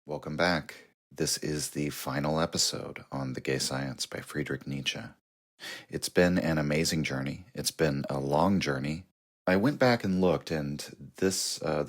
Welcome back. This is the final episode on The Gay Science by Friedrich Nietzsche. It's been an amazing journey. It's been a long journey. I went back and looked, and the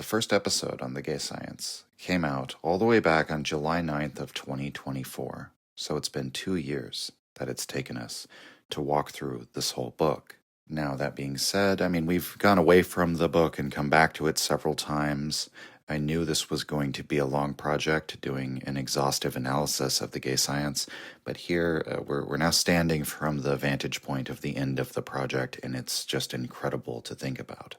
first episode on The Gay Science came out all the way back on July 9th of 2024. So it's been 2 years that it's taken us to walk through this whole book. Now, that being said, we've gone away from the book and come back to it several times. I knew this was going to be a long project, doing an exhaustive analysis of the gay science, but here we're now standing from the vantage point of the end of the project, and it's just incredible to think about.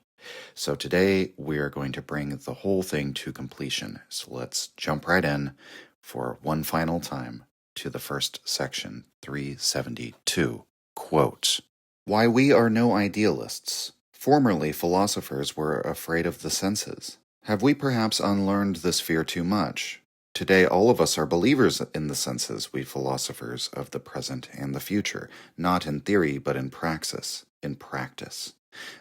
So today we're going to bring the whole thing to completion. So let's jump right in for one final time to the first section, 372. Quote, "Why we are no idealists. Formerly philosophers were afraid of the senses. Have we perhaps unlearned this fear too much? Today all of us are believers in the senses, we philosophers of the present and the future, not in theory but in praxis,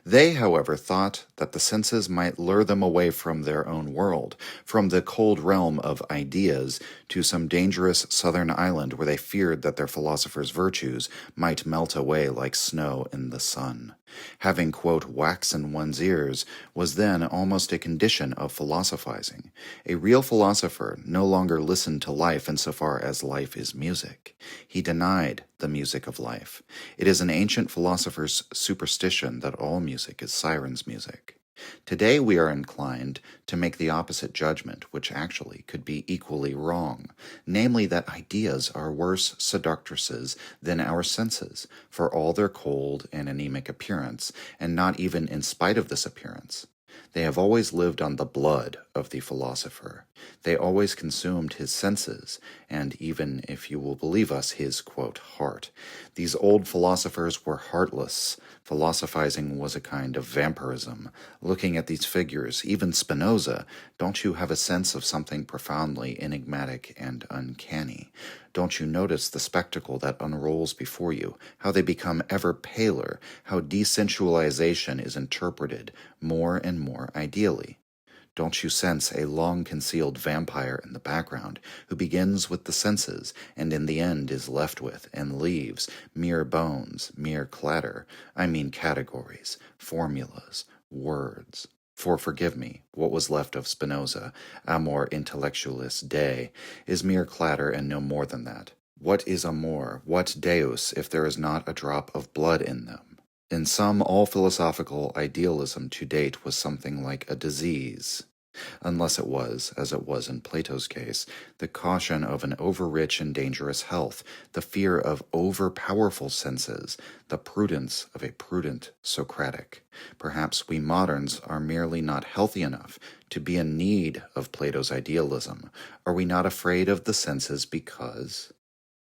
They, however, thought that the senses might lure them away from their own world, from the cold realm of ideas, to some dangerous southern island where they feared that their philosophers' virtues might melt away like snow in the sun. Having, quote, wax in one's ears was then almost a condition of philosophizing. A real philosopher no longer listened to life insofar as life is music. He denied the music of life. It is an ancient philosopher's superstition that all music is siren's music. Today we are inclined to make the opposite judgment, which actually could be equally wrong, namely that ideas are worse seductresses than our senses, for all their cold and anemic appearance, and not even in spite of this appearance. They have always lived on the blood of the philosopher. They always consumed his senses, and even, if you will believe us, his, quote, heart. These old philosophers were heartless. Philosophizing was a kind of vampirism. Looking at these figures, even Spinoza, don't you have a sense of something profoundly enigmatic and uncanny? Don't you notice the spectacle that unrolls before you, how they become ever paler, how desensualization is interpreted more and more ideally? Don't you sense a long-concealed vampire in the background who begins with the senses and in the end is left with and leaves mere bones, mere clatter, categories, formulas, words? For forgive me, what was left of Spinoza, Amor Intellectualis Dei, is mere clatter and no more than that. What is amor, what deus, if there is not a drop of blood in them? In sum, all philosophical idealism to date was something like a disease, unless it was, as it was in Plato's case, the caution of an over-rich and dangerous health, the fear of over-powerful senses, the prudence of a prudent Socratic. Perhaps we moderns are merely not healthy enough to be in need of Plato's idealism. Are we not afraid of the senses because...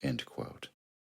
End quote.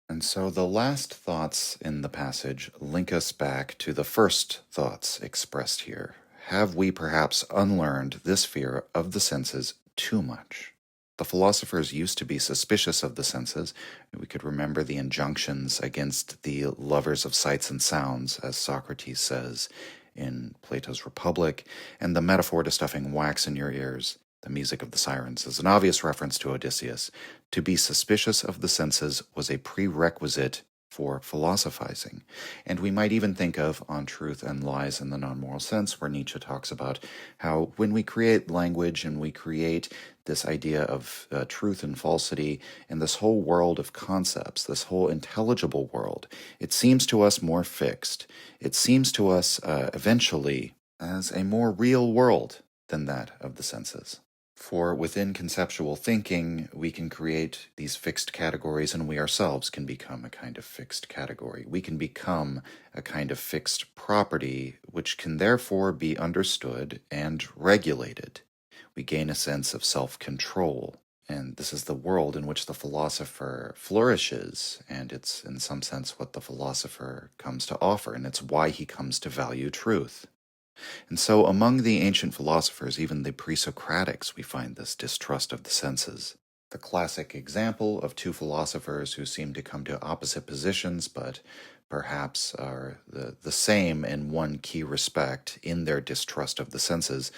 And so the last thoughts in the passage link us back to the first thoughts expressed here. Have we perhaps unlearned this fear of the senses too much? The philosophers used to be suspicious of the senses. We could remember the injunctions against the lovers of sights and sounds, as Socrates says in Plato's Republic, and the metaphor to stuffing wax in your ears. The music of the sirens is an obvious reference to Odysseus. To be suspicious of the senses was a prerequisite for philosophizing. And we might even think of On Truth and Lies in the Non-Moral Sense, where Nietzsche talks about how when we create language and we create this idea of truth and falsity and this whole world of concepts, this whole intelligible world, it seems to us more fixed. It seems to us eventually as a more real world than that of the senses. For within conceptual thinking, we can create these fixed categories, and we ourselves can become a kind of fixed category. We can become a kind of fixed property, which can therefore be understood and regulated. We gain a sense of self-control, and this is the world in which the philosopher flourishes, and it's in some sense what the philosopher comes to offer, and it's why he comes to value truth. And so among the ancient philosophers, even the pre-Socratics, we find this distrust of the senses. The classic example of two philosophers who seem to come to opposite positions, but perhaps are the same in one key respect in their distrust of the senses,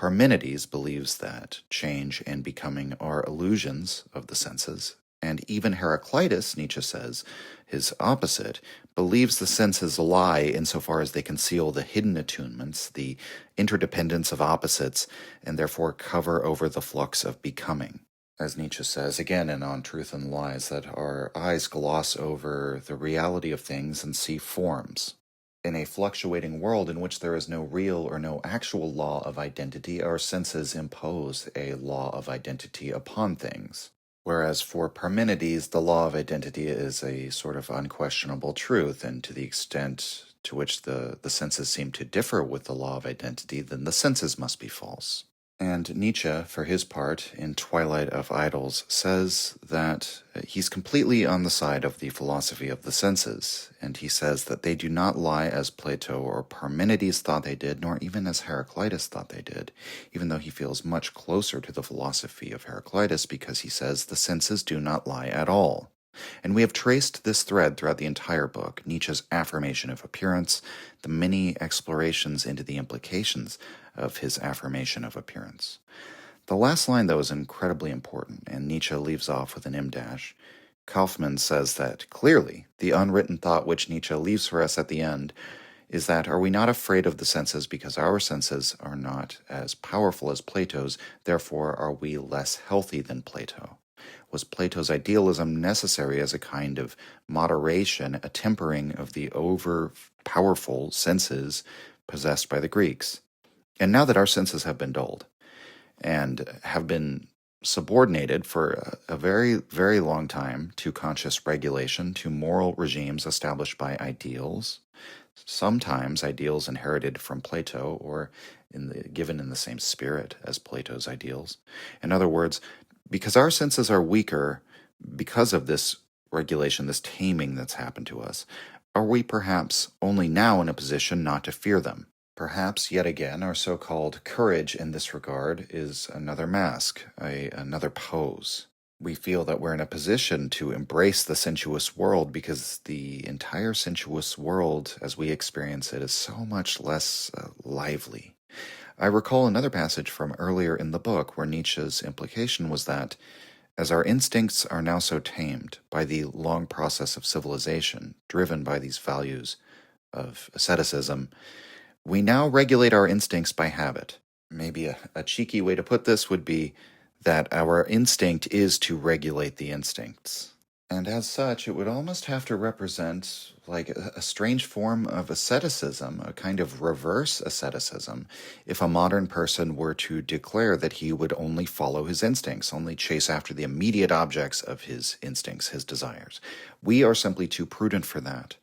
Parmenides believes that change and becoming are illusions of the senses, and even Heraclitus, Nietzsche says, his opposite, believes the senses lie insofar as they conceal the hidden attunements, the interdependence of opposites, and therefore cover over the flux of becoming. As Nietzsche says again in On Truth and Lies, that our eyes gloss over the reality of things and see forms. In a fluctuating world in which there is no real or no actual law of identity, our senses impose a law of identity upon things. Whereas for Parmenides, the law of identity is a sort of unquestionable truth, and to the extent to which the senses seem to differ with the law of identity, then the senses must be false. And Nietzsche, for his part, in Twilight of Idols, says that he's completely on the side of the philosophy of the senses, and he says that they do not lie as Plato or Parmenides thought they did, nor even as Heraclitus thought they did, even though he feels much closer to the philosophy of Heraclitus because he says the senses do not lie at all. And we have traced this thread throughout the entire book, Nietzsche's affirmation of appearance, the many explorations into the implications of his affirmation of appearance. The last line, though, is incredibly important, and Nietzsche leaves off with an M-dash. Kaufmann says that, clearly, the unwritten thought which Nietzsche leaves for us at the end is that, are we not afraid of the senses because our senses are not as powerful as Plato's, therefore are we less healthy than Plato? Was Plato's idealism necessary as a kind of moderation, a tempering of the over-powerful senses possessed by the Greeks? And now that our senses have been dulled and have been subordinated for a very, very long time to conscious regulation, to moral regimes established by ideals, sometimes ideals inherited from Plato or given in the same spirit as Plato's ideals. In other words, because our senses are weaker because of this regulation, this taming that's happened to us, are we perhaps only now in a position not to fear them? Perhaps, yet again, our so-called courage in this regard is another mask, another pose. We feel that we're in a position to embrace the sensuous world because the entire sensuous world, as we experience it, is so much less lively. I recall another passage from earlier in the book where Nietzsche's implication was that, as our instincts are now so tamed by the long process of civilization, driven by these values of asceticism, we now regulate our instincts by habit. Maybe a cheeky way to put this would be that our instinct is to regulate the instincts. And as such, it would almost have to represent like a strange form of asceticism, a kind of reverse asceticism, if a modern person were to declare that he would only follow his instincts, only chase after the immediate objects of his instincts, his desires. We are simply too prudent for that.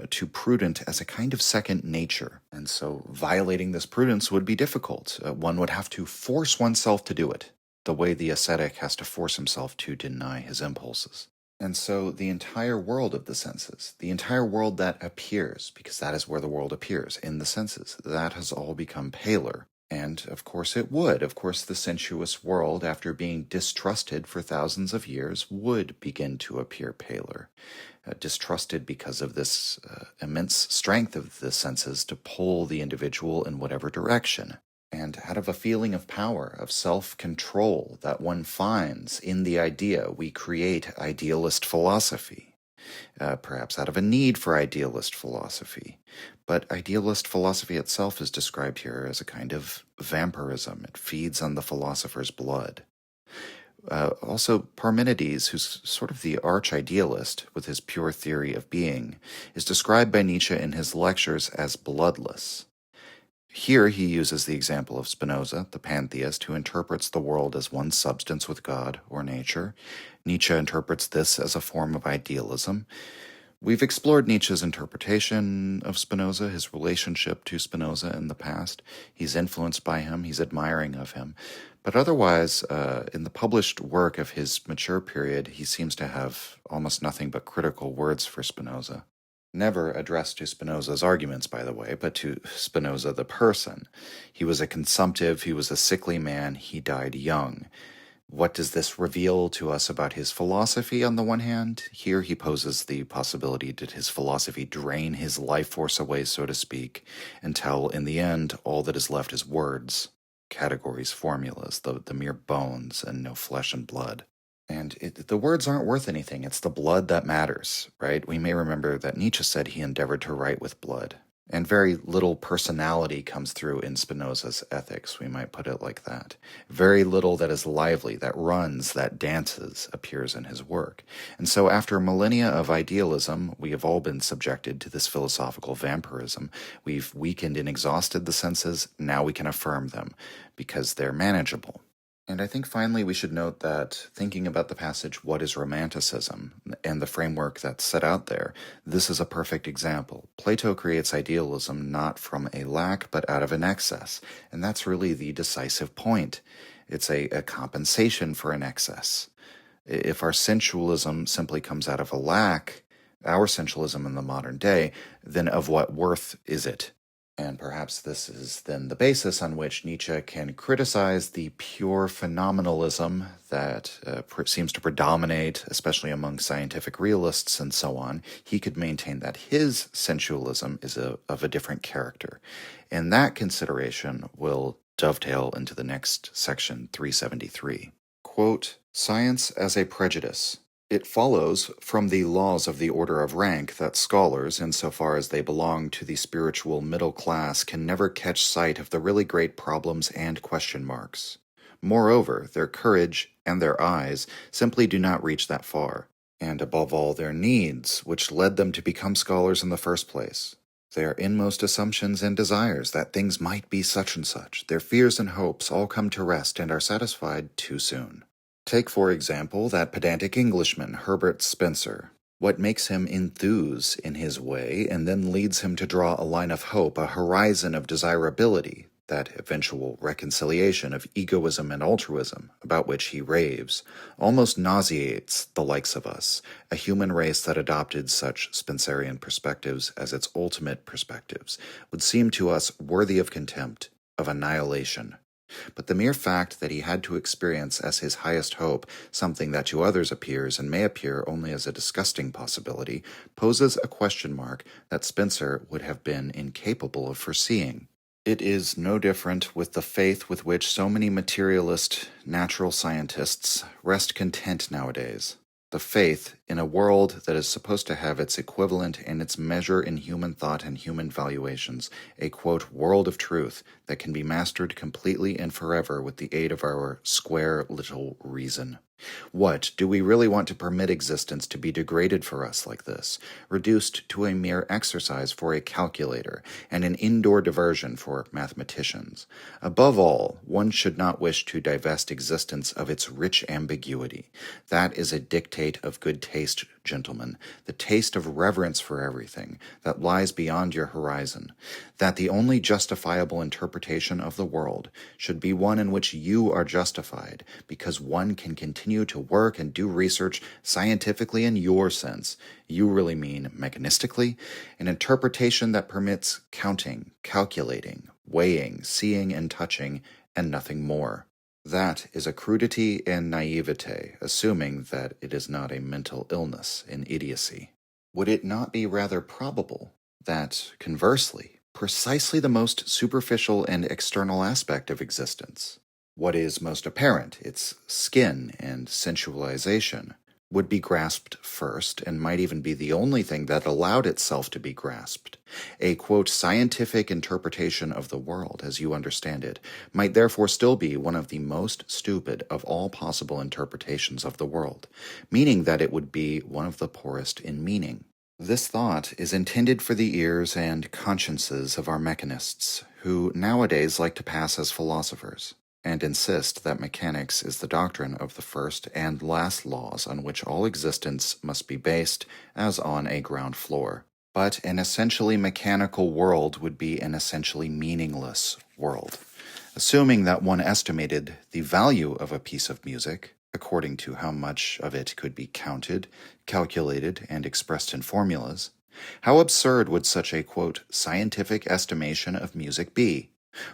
Too prudent as a kind of second nature. And so violating this prudence would be difficult. One would have to force oneself to do it, the way the ascetic has to force himself to deny his impulses. And so the entire world of the senses, the entire world that appears, because that is where the world appears, in the senses, that has all become paler. And of course it would. Of course the sensuous world, after being distrusted for thousands of years, would begin to appear paler. Distrusted because of this immense strength of the senses to pull the individual in whatever direction. And out of a feeling of power, of self-control that one finds in the idea, we create idealist philosophy. Perhaps out of a need for idealist philosophy. But idealist philosophy itself is described here as a kind of vampirism. It feeds on the philosopher's blood. Also, Parmenides, who's sort of the arch-idealist with his pure theory of being, is described by Nietzsche in his lectures as bloodless. Here he uses the example of Spinoza, the pantheist, who interprets the world as one substance with God or nature. Nietzsche interprets this as a form of idealism. We've explored Nietzsche's interpretation of Spinoza, his relationship to Spinoza in the past. He's influenced by him, he's admiring of him. But otherwise, in the published work of his mature period, he seems to have almost nothing but critical words for Spinoza. Never addressed to Spinoza's arguments, by the way, but to Spinoza the person. He was a consumptive, he was a sickly man, he died young. What does this reveal to us about his philosophy on the one hand? Here he poses the possibility that his philosophy drain his life force away, so to speak, until in the end all that is left is words. categories, formulas, the mere bones and no flesh and blood. And the words aren't worth anything. It's the blood that matters, right? We may remember that Nietzsche said he endeavored to write with blood. And very little personality comes through in Spinoza's ethics, we might put it like that. Very little that is lively, that runs, that dances, appears in his work. And so after millennia of idealism, we have all been subjected to this philosophical vampirism. We've weakened and exhausted the senses, now we can affirm them, because they're manageable. And I think finally we should note that thinking about the passage, What is Romanticism, and the framework that's set out there, this is a perfect example. Plato creates idealism not from a lack, but out of an excess. And that's really the decisive point. It's a compensation for an excess. If our sensualism simply comes out of a lack, our sensualism in the modern day, then of what worth is it? And perhaps this is then the basis on which Nietzsche can criticize the pure phenomenalism that seems to predominate, especially among scientific realists and so on. He could maintain that his sensualism is of a different character. And that consideration will dovetail into the next section, 373. Quote, "Science as a prejudice. It follows from the laws of the order of rank that scholars, insofar as they belong to the spiritual middle class, can never catch sight of the really great problems and question marks. Moreover, their courage and their eyes simply do not reach that far, and above all their needs, which led them to become scholars in the first place. Their inmost assumptions and desires that things might be such and such, their fears and hopes all come to rest and are satisfied too soon. Take, for example, that pedantic Englishman, Herbert Spencer. What makes him enthuse in his way and then leads him to draw a line of hope, a horizon of desirability, that eventual reconciliation of egoism and altruism about which he raves, almost nauseates the likes of us, a human race that adopted such Spencerian perspectives as its ultimate perspectives, would seem to us worthy of contempt, of annihilation. But the mere fact that he had to experience as his highest hope something that to others appears and may appear only as a disgusting possibility poses a question mark that Spencer would have been incapable of foreseeing. It is no different with the faith with which so many materialist natural scientists rest content nowadays. The faith in a world that is supposed to have its equivalent and its measure in human thought and human valuations, a, quote, world of truth that can be mastered completely and forever with the aid of our square little reason. What, do we really want to permit existence to be degraded for us like this, reduced to a mere exercise for a calculator and an indoor diversion for mathematicians? Above all, one should not wish to divest existence of its rich ambiguity. That is a dictate of good taste, gentlemen, the taste of reverence for everything that lies beyond your horizon, that the only justifiable interpretation of the world should be one in which you are justified, because one can continue to work and do research scientifically in your sense. You really mean mechanistically? An interpretation that permits counting, calculating, weighing, seeing and touching, and nothing more. That is a crudity and naivete, assuming that it is not a mental illness, an idiocy. Would it not be rather probable that, conversely, precisely the most superficial and external aspect of existence, what is most apparent, its skin and sensualization, would be grasped first and might even be the only thing that allowed itself to be grasped? A, quote, scientific interpretation of the world, as you understand it, might therefore still be one of the most stupid of all possible interpretations of the world, meaning that it would be one of the poorest in meaning. This thought is intended for the ears and consciences of our mechanists, who nowadays like to pass as philosophers, and insist that mechanics is the doctrine of the first and last laws on which all existence must be based as on a ground floor. But an essentially mechanical world would be an essentially meaningless world. Assuming that one estimated the value of a piece of music, according to how much of it could be counted, calculated, and expressed in formulas, how absurd would such a, quote, scientific estimation of music be?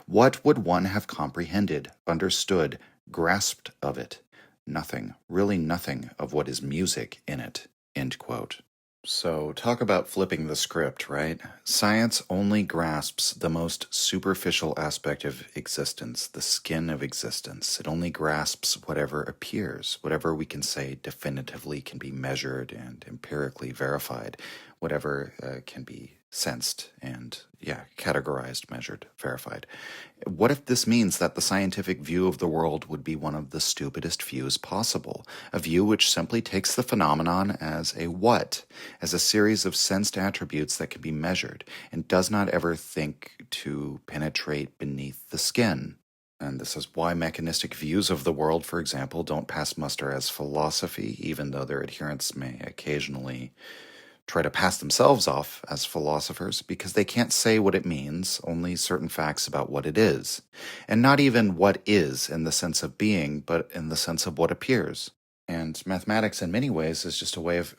What would one have comprehended, understood, grasped of it? Nothing, really nothing of what is music in it, end quote. So, talk about flipping the script, right? Science only grasps the most superficial aspect of existence, the skin of existence. It only grasps whatever appears, whatever we can say definitively can be measured and empirically verified, whatever can be sensed and, categorized, measured, verified. What if this means that the scientific view of the world would be one of the stupidest views possible? A view which simply takes the phenomenon as a what, as a series of sensed attributes that can be measured, and does not ever think to penetrate beneath the skin. And this is why mechanistic views of the world, for example, don't pass muster as philosophy, even though their adherents may occasionally try to pass themselves off as philosophers, because they can't say what it means, only certain facts about what it is. And not even what is in the sense of being, but in the sense of what appears. And mathematics, in many ways, is just a way of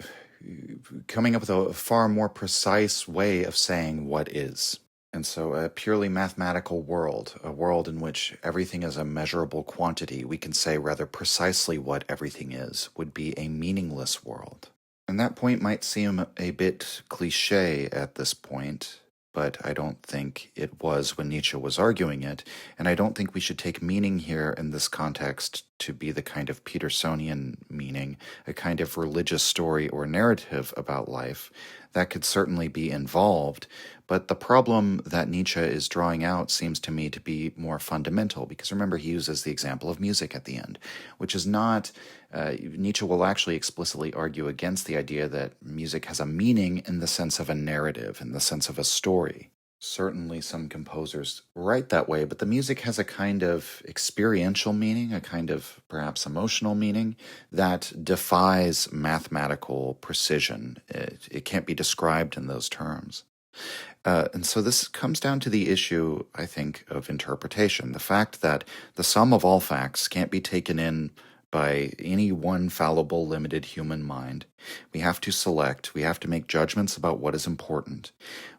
coming up with a far more precise way of saying what is. And so, a purely mathematical world, a world in which everything is a measurable quantity, we can say rather precisely what everything is, would be a meaningless world. And that point might seem a bit cliche at this point, but I don't think it was when Nietzsche was arguing it, and I don't think we should take meaning here in this context to be the kind of Petersonian meaning, a kind of religious story or narrative about life. That could certainly be involved, but the problem that Nietzsche is drawing out seems to me to be more fundamental, because remember, he uses the example of music at the end, which is not... Nietzsche will actually explicitly argue against the idea that music has a meaning in the sense of a narrative, in the sense of a story. Certainly some composers write that way, but the music has a kind of experiential meaning, a kind of perhaps emotional meaning that defies mathematical precision. It can't be described in those terms. And so this comes down to the issue, I think, of interpretation. The fact that the sum of all facts can't be taken in by any one fallible, limited human mind. We have to select, we have to make judgments about what is important.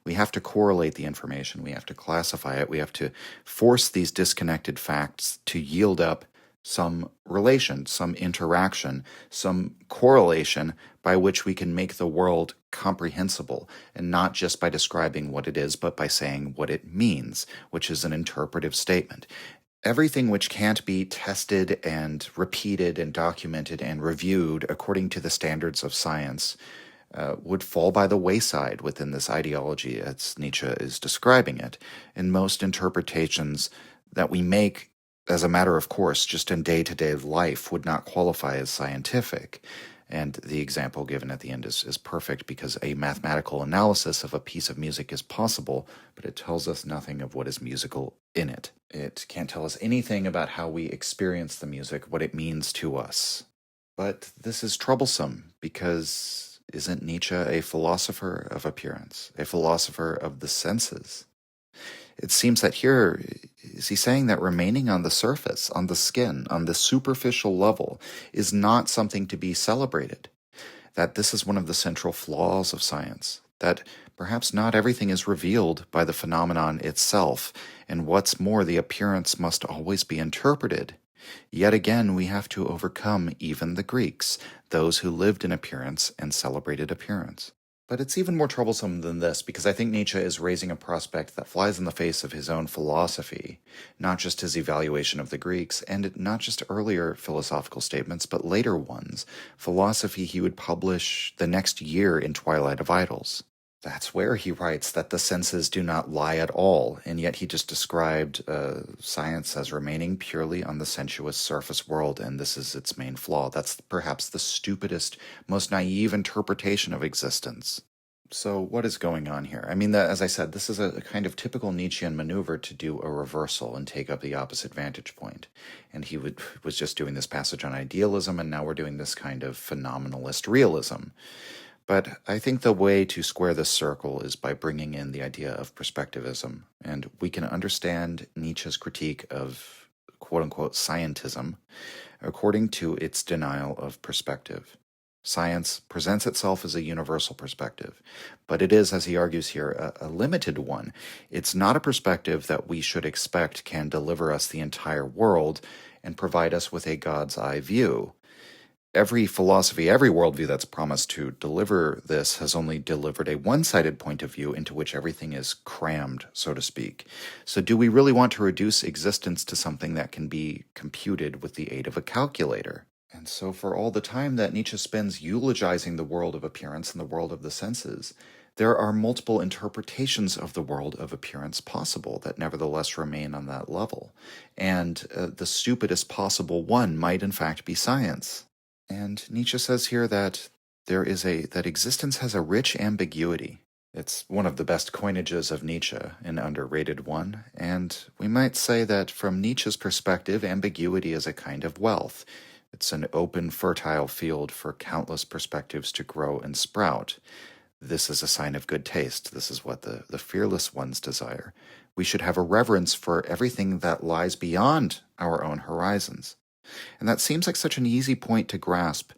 We have to correlate the information, we have to classify it, we have to force these disconnected facts to yield up some relation, some interaction, some correlation by which we can make the world comprehensible, and not just by describing what it is, but by saying what it means, which is an interpretive statement. Everything which can't be tested and repeated and documented and reviewed according to the standards of science would fall by the wayside within this ideology as Nietzsche is describing it. In most interpretations that we make as a matter of course, just in day-to-day life, would not qualify as scientific. And the example given at the end is perfect, because a mathematical analysis of a piece of music is possible, but it tells us nothing of what is musical in it. It can't tell us anything about how we experience the music, what it means to us. But this is troublesome, because isn't Nietzsche a philosopher of appearance, a philosopher of the senses? It seems that here, is he saying that remaining on the surface, on the skin, on the superficial level, is not something to be celebrated? That this is one of the central flaws of science? That perhaps not everything is revealed by the phenomenon itself, and what's more, the appearance must always be interpreted? Yet again, we have to overcome even the Greeks, those who lived in appearance and celebrated appearance. But it's even more troublesome than this, because I think Nietzsche is raising a prospect that flies in the face of his own philosophy, not just his evaluation of the Greeks, and not just earlier philosophical statements, but later ones, philosophy he would publish the next year in Twilight of Idols. That's where he writes that the senses do not lie at all, and yet he just described science as remaining purely on the sensuous surface world, and this is its main flaw. That's perhaps the stupidest, most naive interpretation of existence. So what is going on here? I mean, as I said, this is a kind of typical Nietzschean maneuver to do a reversal and take up the opposite vantage point. And he was just doing this passage on idealism, and now we're doing this kind of phenomenalist realism. But I think the way to square this circle is by bringing in the idea of perspectivism, and we can understand Nietzsche's critique of quote-unquote scientism according to its denial of perspective. Science presents itself as a universal perspective, but it is, as he argues here, a limited one. It's not a perspective that we should expect can deliver us the entire world and provide us with a God's eye view. every philosophy, every worldview that's promised to deliver this has only delivered a one-sided point of view into which everything is crammed, so to speak. So do we really want to reduce existence to something that can be computed with the aid of a calculator? And so for all the time that Nietzsche spends eulogizing the world of appearance and the world of the senses, there are multiple interpretations of the world of appearance possible that nevertheless remain on that level. And the stupidest possible one might in fact be science. And Nietzsche says here that that existence has a rich ambiguity. It's one of the best coinages of Nietzsche, an underrated one, and we might say that from Nietzsche's perspective, ambiguity is a kind of wealth. It's an open, fertile field for countless perspectives to grow and sprout. This is a sign of good taste. This is what the fearless ones desire. We should have a reverence for everything that lies beyond our own horizons. And that seems like such an easy point to grasp,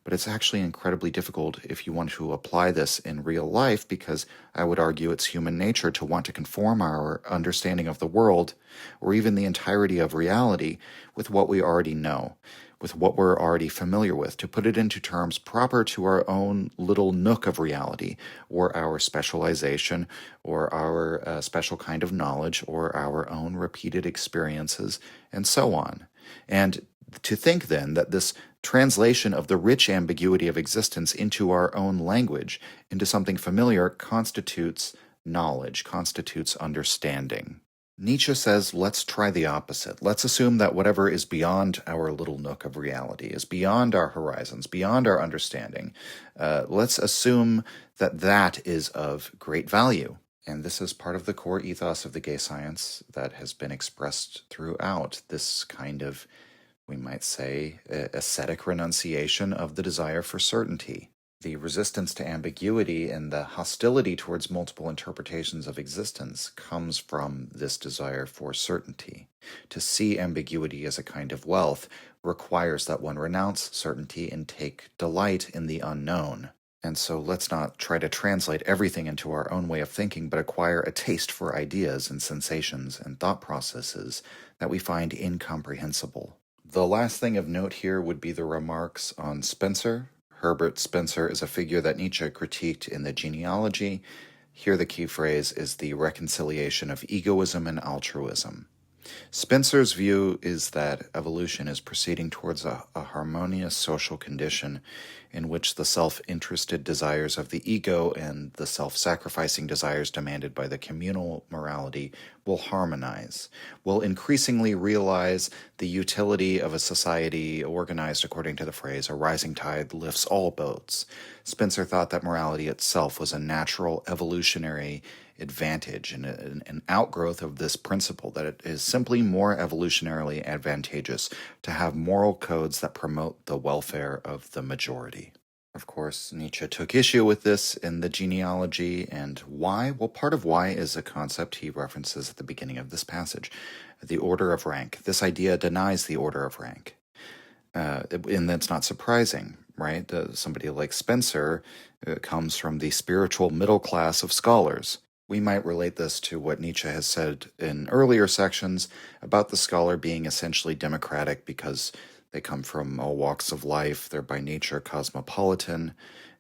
but it's actually incredibly difficult if you want to apply this in real life, because I would argue it's human nature to want to conform our understanding of the world, or even the entirety of reality, with what we already know, with what we're already familiar with, to put it into terms proper to our own little nook of reality, or our specialization, or our special kind of knowledge, or our own repeated experiences, and so on. And to think then that this translation of the rich ambiguity of existence into our own language, into something familiar, constitutes knowledge, constitutes understanding. Nietzsche says, let's try the opposite. Let's assume that whatever is beyond our little nook of reality, is beyond our horizons, beyond our understanding, let's assume that that is of great value. And this is part of the core ethos of the gay science that has been expressed throughout, this kind of, we might say, ascetic renunciation of the desire for certainty. The resistance to ambiguity and the hostility towards multiple interpretations of existence comes from this desire for certainty. To see ambiguity as a kind of wealth requires that one renounce certainty and take delight in the unknown. And so let's not try to translate everything into our own way of thinking, but acquire a taste for ideas and sensations and thought processes that we find incomprehensible. The last thing of note here would be the remarks on Spencer. Herbert Spencer is a figure that Nietzsche critiqued in the Genealogy. Here the key phrase is the reconciliation of egoism and altruism. Spencer's view is that evolution is proceeding towards a harmonious social condition in which the self-interested desires of the ego and the self-sacrificing desires demanded by the communal morality will harmonize, will increasingly realize the utility of a society organized according to the phrase, "a rising tide lifts all boats." Spencer thought that morality itself was a natural evolutionary advantage and an outgrowth of this principle, that it is simply more evolutionarily advantageous to have moral codes that promote the welfare of the majority. Of course, Nietzsche took issue with this in the Genealogy, and why? Well, part of why is a concept he references at the beginning of this passage, the order of rank. This idea denies the order of rank. And that's not surprising, right? Somebody like Spencer comes from the spiritual middle class of scholars. We might relate this to what Nietzsche has said in earlier sections about the scholar being essentially democratic because they come from all walks of life, they're by nature cosmopolitan.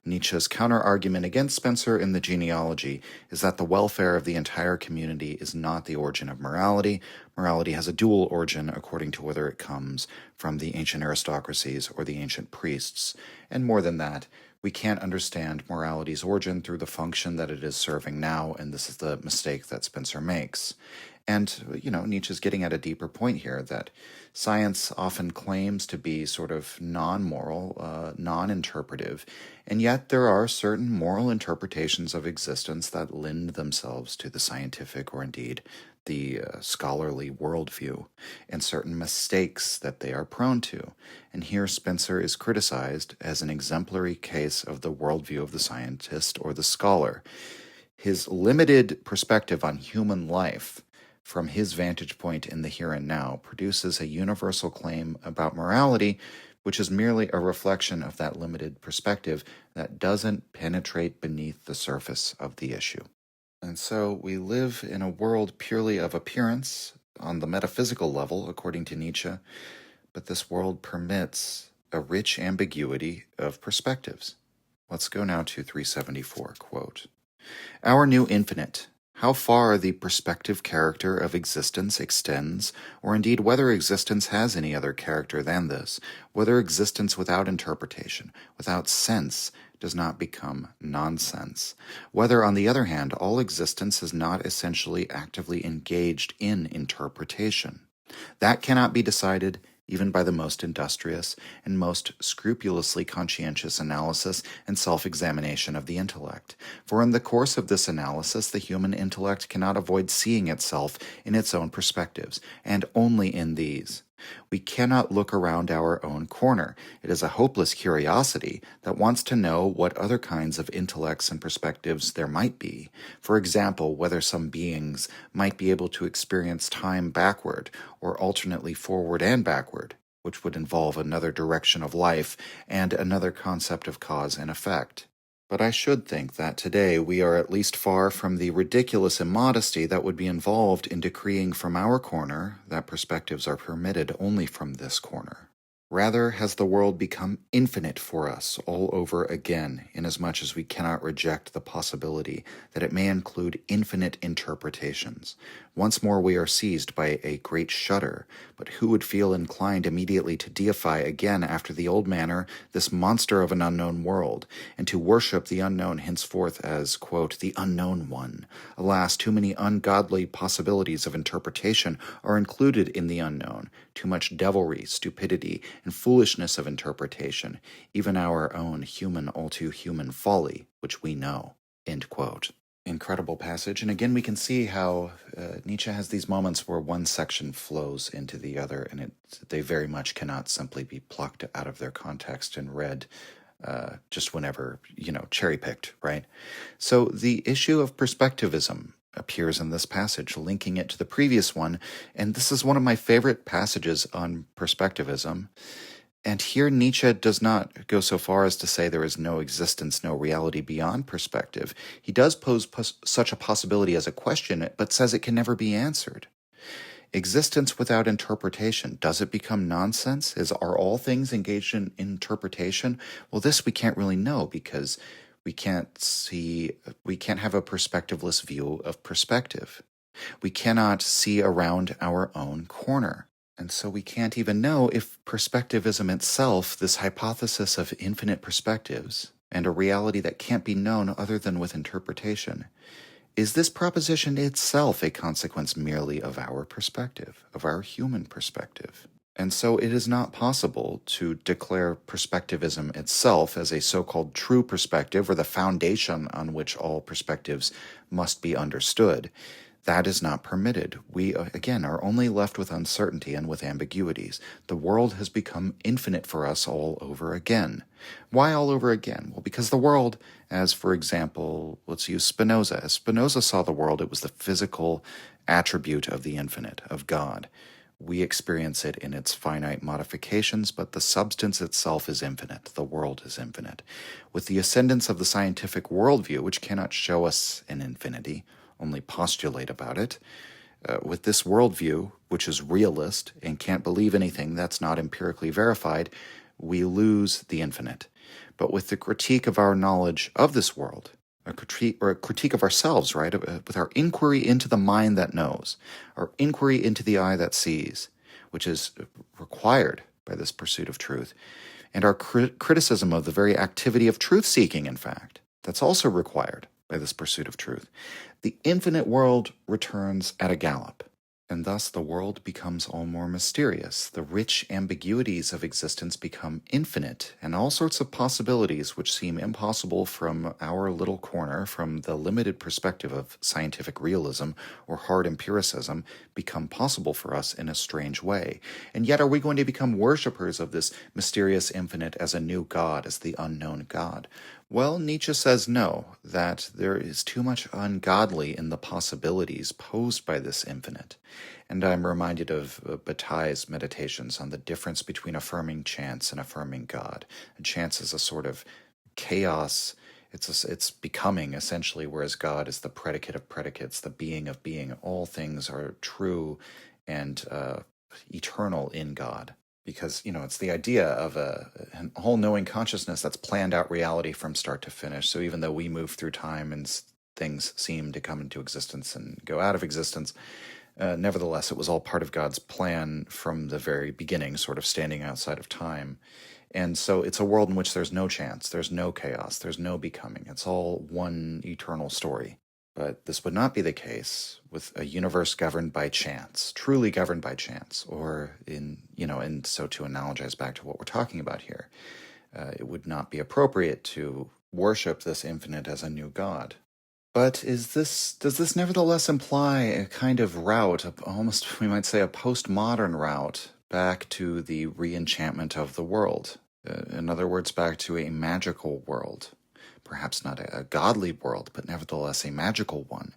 Nietzsche's counter-argument against Spencer in the Genealogy is that the welfare of the entire community is not the origin of morality. Morality has a dual origin according to whether it comes from the ancient aristocracies or the ancient priests. And more than that, we can't understand morality's origin through the function that it is serving now, and this is the mistake that Spencer makes. And, Nietzsche's getting at a deeper point here, that science often claims to be sort of non-moral, non-interpretive, and yet there are certain moral interpretations of existence that lend themselves to the scientific, or indeed the scholarly worldview, and certain mistakes that they are prone to. And here Spencer is criticized as an exemplary case of the worldview of the scientist or the scholar. His limited perspective on human life, from his vantage point in the here and now, produces a universal claim about morality, which is merely a reflection of that limited perspective that doesn't penetrate beneath the surface of the issue. And so we live in a world purely of appearance on the metaphysical level, according to Nietzsche, but this world permits a rich ambiguity of perspectives. Let's go now to 374, quote, "Our new infinite, how far the perspective character of existence extends, or indeed whether existence has any other character than this, whether existence without interpretation, without sense, does not become nonsense, whether, on the other hand, all existence is not essentially actively engaged in interpretation. That cannot be decided even by the most industrious and most scrupulously conscientious analysis and self-examination of the intellect. For in the course of this analysis, the human intellect cannot avoid seeing itself in its own perspectives, and only in these. We cannot look around our own corner. It is a hopeless curiosity that wants to know what other kinds of intellects and perspectives there might be. For example, whether some beings might be able to experience time backward, or alternately forward and backward, which would involve another direction of life and another concept of cause and effect. But I should think that today we are at least far from the ridiculous immodesty that would be involved in decreeing from our corner that perspectives are permitted only from this corner. Rather has the world become infinite for us all over again, inasmuch as we cannot reject the possibility that it may include infinite interpretations. Once more we are seized by a great shudder, but who would feel inclined immediately to deify again after the old manner this monster of an unknown world, and to worship the unknown henceforth as, quote, the unknown one? Alas, too many ungodly possibilities of interpretation are included in the unknown, too much devilry, stupidity, and foolishness of interpretation, even our own human, all too human folly, which we know." End quote. Incredible passage. And again, we can see how Nietzsche has these moments where one section flows into the other, and they very much cannot simply be plucked out of their context and read just whenever, cherry-picked, right? So the issue of perspectivism appears in this passage, linking it to the previous one, and this is one of my favorite passages on perspectivism. And here Nietzsche does not go so far as to say there is no existence, no reality beyond perspective. He does pose such a possibility as a question, but says it can never be answered. Existence without interpretation, does it become nonsense? Are all things engaged in interpretation? Well, this we can't really know because we can't have a perspectiveless view of perspective. We cannot see around our own corner. And so we can't even know if perspectivism itself, this hypothesis of infinite perspectives, and a reality that can't be known other than with interpretation, is this proposition itself a consequence merely of our perspective, of our human perspective? And so it is not possible to declare perspectivism itself as a so-called true perspective or the foundation on which all perspectives must be understood. That is not permitted. We, again, are only left with uncertainty and with ambiguities. The world has become infinite for us all over again. Why all over again? Well, because the world, as for example, let's use Spinoza. As Spinoza saw the world, it was the physical attribute of the infinite, of God. We experience it in its finite modifications, but the substance itself is infinite. The world is infinite. With the ascendance of the scientific worldview, which cannot show us an infinity, only postulate about it, with this worldview, which is realist and can't believe anything that's not empirically verified, we lose the infinite. But with the critique of our knowledge of this world, a critique of ourselves, right? With our inquiry into the mind that knows, our inquiry into the eye that sees, which is required by this pursuit of truth, and our criticism of the very activity of truth-seeking, in fact, that's also required by this pursuit of truth, the infinite world returns at a gallop. And thus the world becomes all more mysterious. The rich ambiguities of existence become infinite, and all sorts of possibilities which seem impossible from our little corner, from the limited perspective of scientific realism or hard empiricism, become possible for us in a strange way. And yet are we going to become worshippers of this mysterious infinite as a new God, as the unknown God? Well, Nietzsche says no, that there is too much ungodly in the possibilities posed by this infinite. And I'm reminded of Bataille's meditations on the difference between affirming chance and affirming God. And chance is a sort of chaos. It's becoming, essentially, whereas God is the predicate of predicates, the being of being. All things are true and eternal in God. Because, it's the idea of a whole knowing consciousness that's planned out reality from start to finish. So even though we move through time and things seem to come into existence and go out of existence, nevertheless, it was all part of God's plan from the very beginning, sort of standing outside of time. And so it's a world in which there's no chance, there's no chaos, there's no becoming. It's all one eternal story. But this would not be the case with a universe governed by chance, truly governed by chance, or and so to analogize back to what we're talking about here, it would not be appropriate to worship this infinite as a new God. But does this nevertheless imply a kind of route, almost we might say a postmodern route, back to the re-enchantment of the world? In other words, back to a magical world. Perhaps not a godly world, but nevertheless a magical one.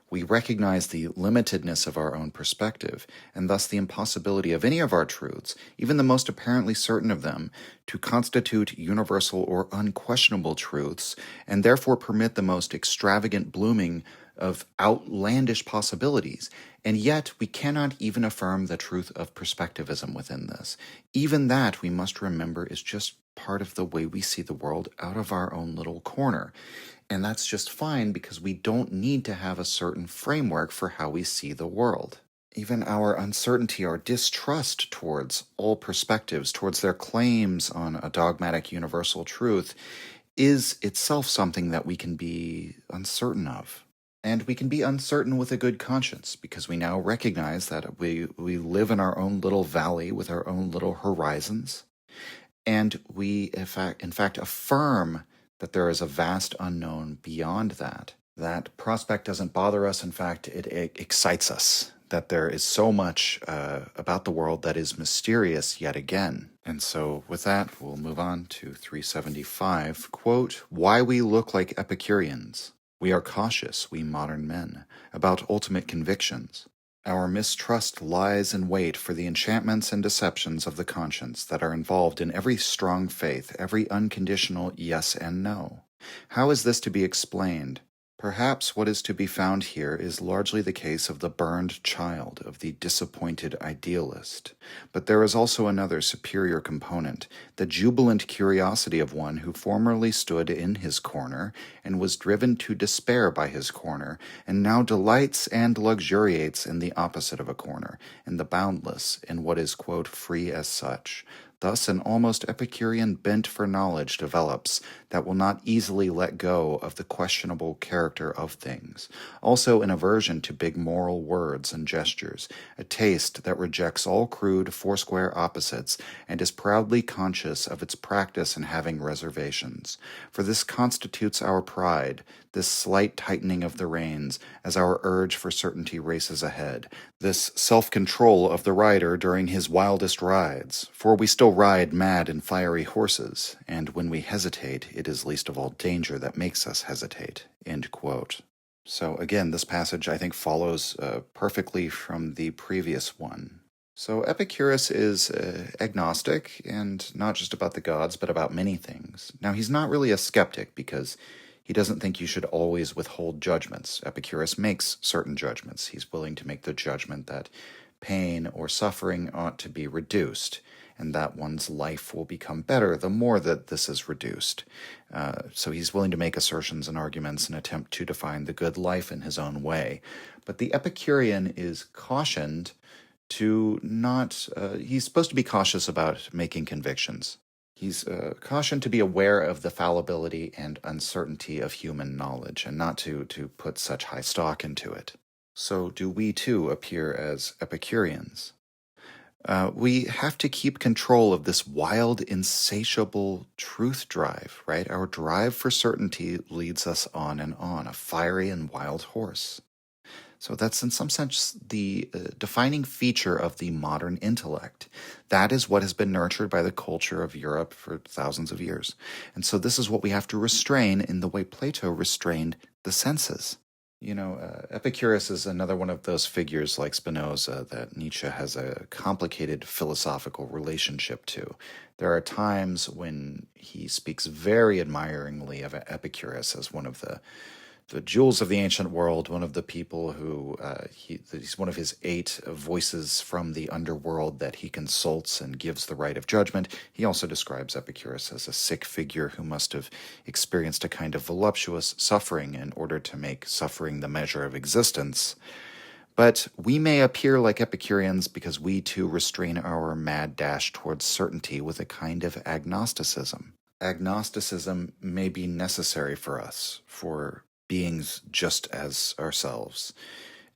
We recognize the limitedness of our own perspective, and thus the impossibility of any of our truths, even the most apparently certain of them, to constitute universal or unquestionable truths, and therefore permit the most extravagant blooming of outlandish possibilities. And yet we cannot even affirm the truth of perspectivism within this. Even that, we must remember, is just part of the way we see the world out of our own little corner. And that's just fine because we don't need to have a certain framework for how we see the world. Even our uncertainty, our distrust towards all perspectives, towards their claims on a dogmatic universal truth, is itself something that we can be uncertain of. And we can be uncertain with a good conscience because we now recognize that we live in our own little valley with our own little horizons. And we, in fact, affirm that there is a vast unknown beyond that. That prospect doesn't bother us. In fact, it excites us that there is so much about the world that is mysterious yet again. And so with that, we'll move on to 375. Quote, "Why we look like Epicureans. We are cautious, we modern men, about ultimate convictions. Our mistrust lies in wait for the enchantments and deceptions of the conscience that are involved in every strong faith, every unconditional yes and no. How is this to be explained? Perhaps what is to be found here is largely the case of the burned child, of the disappointed idealist. But there is also another superior component, the jubilant curiosity of one who formerly stood in his corner and was driven to despair by his corner, and now delights and luxuriates in the opposite of a corner, in the boundless, in what is, quote, free as such. Thus an almost Epicurean bent for knowledge develops that will not easily let go of the questionable character of things. Also an aversion to big moral words and gestures, a taste that rejects all crude foursquare opposites and is proudly conscious of its practice in having reservations. For this constitutes our pride, this slight tightening of the reins as our urge for certainty races ahead, this self-control of the rider during his wildest rides, for we still ride mad and fiery horses, and when we hesitate, it is least of all danger that makes us hesitate." End quote. So again, this passage, I think, follows perfectly from the previous one. So Epicurus is agnostic, and not just about the gods, but about many things. Now, he's not really a skeptic, because he doesn't think you should always withhold judgments. Epicurus makes certain judgments. He's willing to make the judgment that pain or suffering ought to be reduced, and that one's life will become better the more that this is reduced. So he's willing to make assertions and arguments and attempt to define the good life in his own way. But the Epicurean is cautioned to not, he's supposed to be cautious about making convictions. He's cautioned to be aware of the fallibility and uncertainty of human knowledge, and not to put such high stock into it. So do we too appear as Epicureans? We have to keep control of this wild, insatiable truth drive, right? Our drive for certainty leads us on, a fiery and wild horse. So that's in some sense the defining feature of the modern intellect. That is what has been nurtured by the culture of Europe for thousands of years. And so this is what we have to restrain in the way Plato restrained the senses. Epicurus is another one of those figures like Spinoza that Nietzsche has a complicated philosophical relationship to. There are times when he speaks very admiringly of Epicurus as one of the the jewels of the ancient world, one of the people who he's one of his 8 voices from the underworld that he consults and gives the right of judgment. He also describes Epicurus as a sick figure who must have experienced a kind of voluptuous suffering in order to make suffering the measure of existence. But we may appear like Epicureans because we too restrain our mad dash towards certainty with a kind of agnosticism. Agnosticism may be necessary for us, for beings just as ourselves.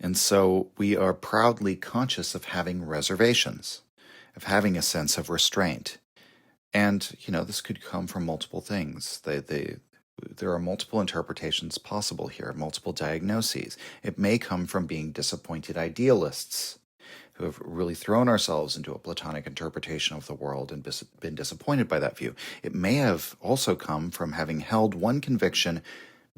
And so we are proudly conscious of having reservations, of having a sense of restraint. And, this could come from multiple things. There are multiple interpretations possible here, multiple diagnoses. It may come from being disappointed idealists who have really thrown ourselves into a Platonic interpretation of the world and been disappointed by that view. It may have also come from having held one conviction,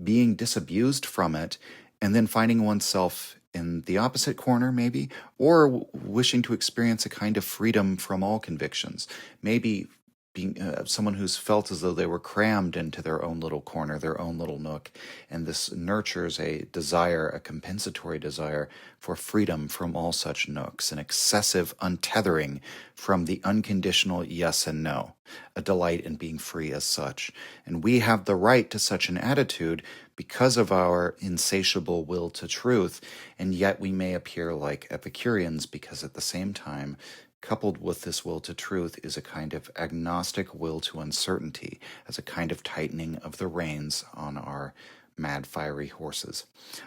being disabused from it, and then finding oneself in the opposite corner, maybe, or wishing to experience a kind of freedom from all convictions. Maybe being someone who's felt as though they were crammed into their own little corner, their own little nook, and this nurtures a desire, a compensatory desire for freedom from all such nooks, an excessive untethering from the unconditional yes and no, a delight in being free as such. And we have the right to such an attitude because of our insatiable will to truth, and yet we may appear like Epicureans because at the same time, coupled with this will to truth is a kind of agnostic will to uncertainty, as a kind of tightening of the reins on our mad, fiery horses.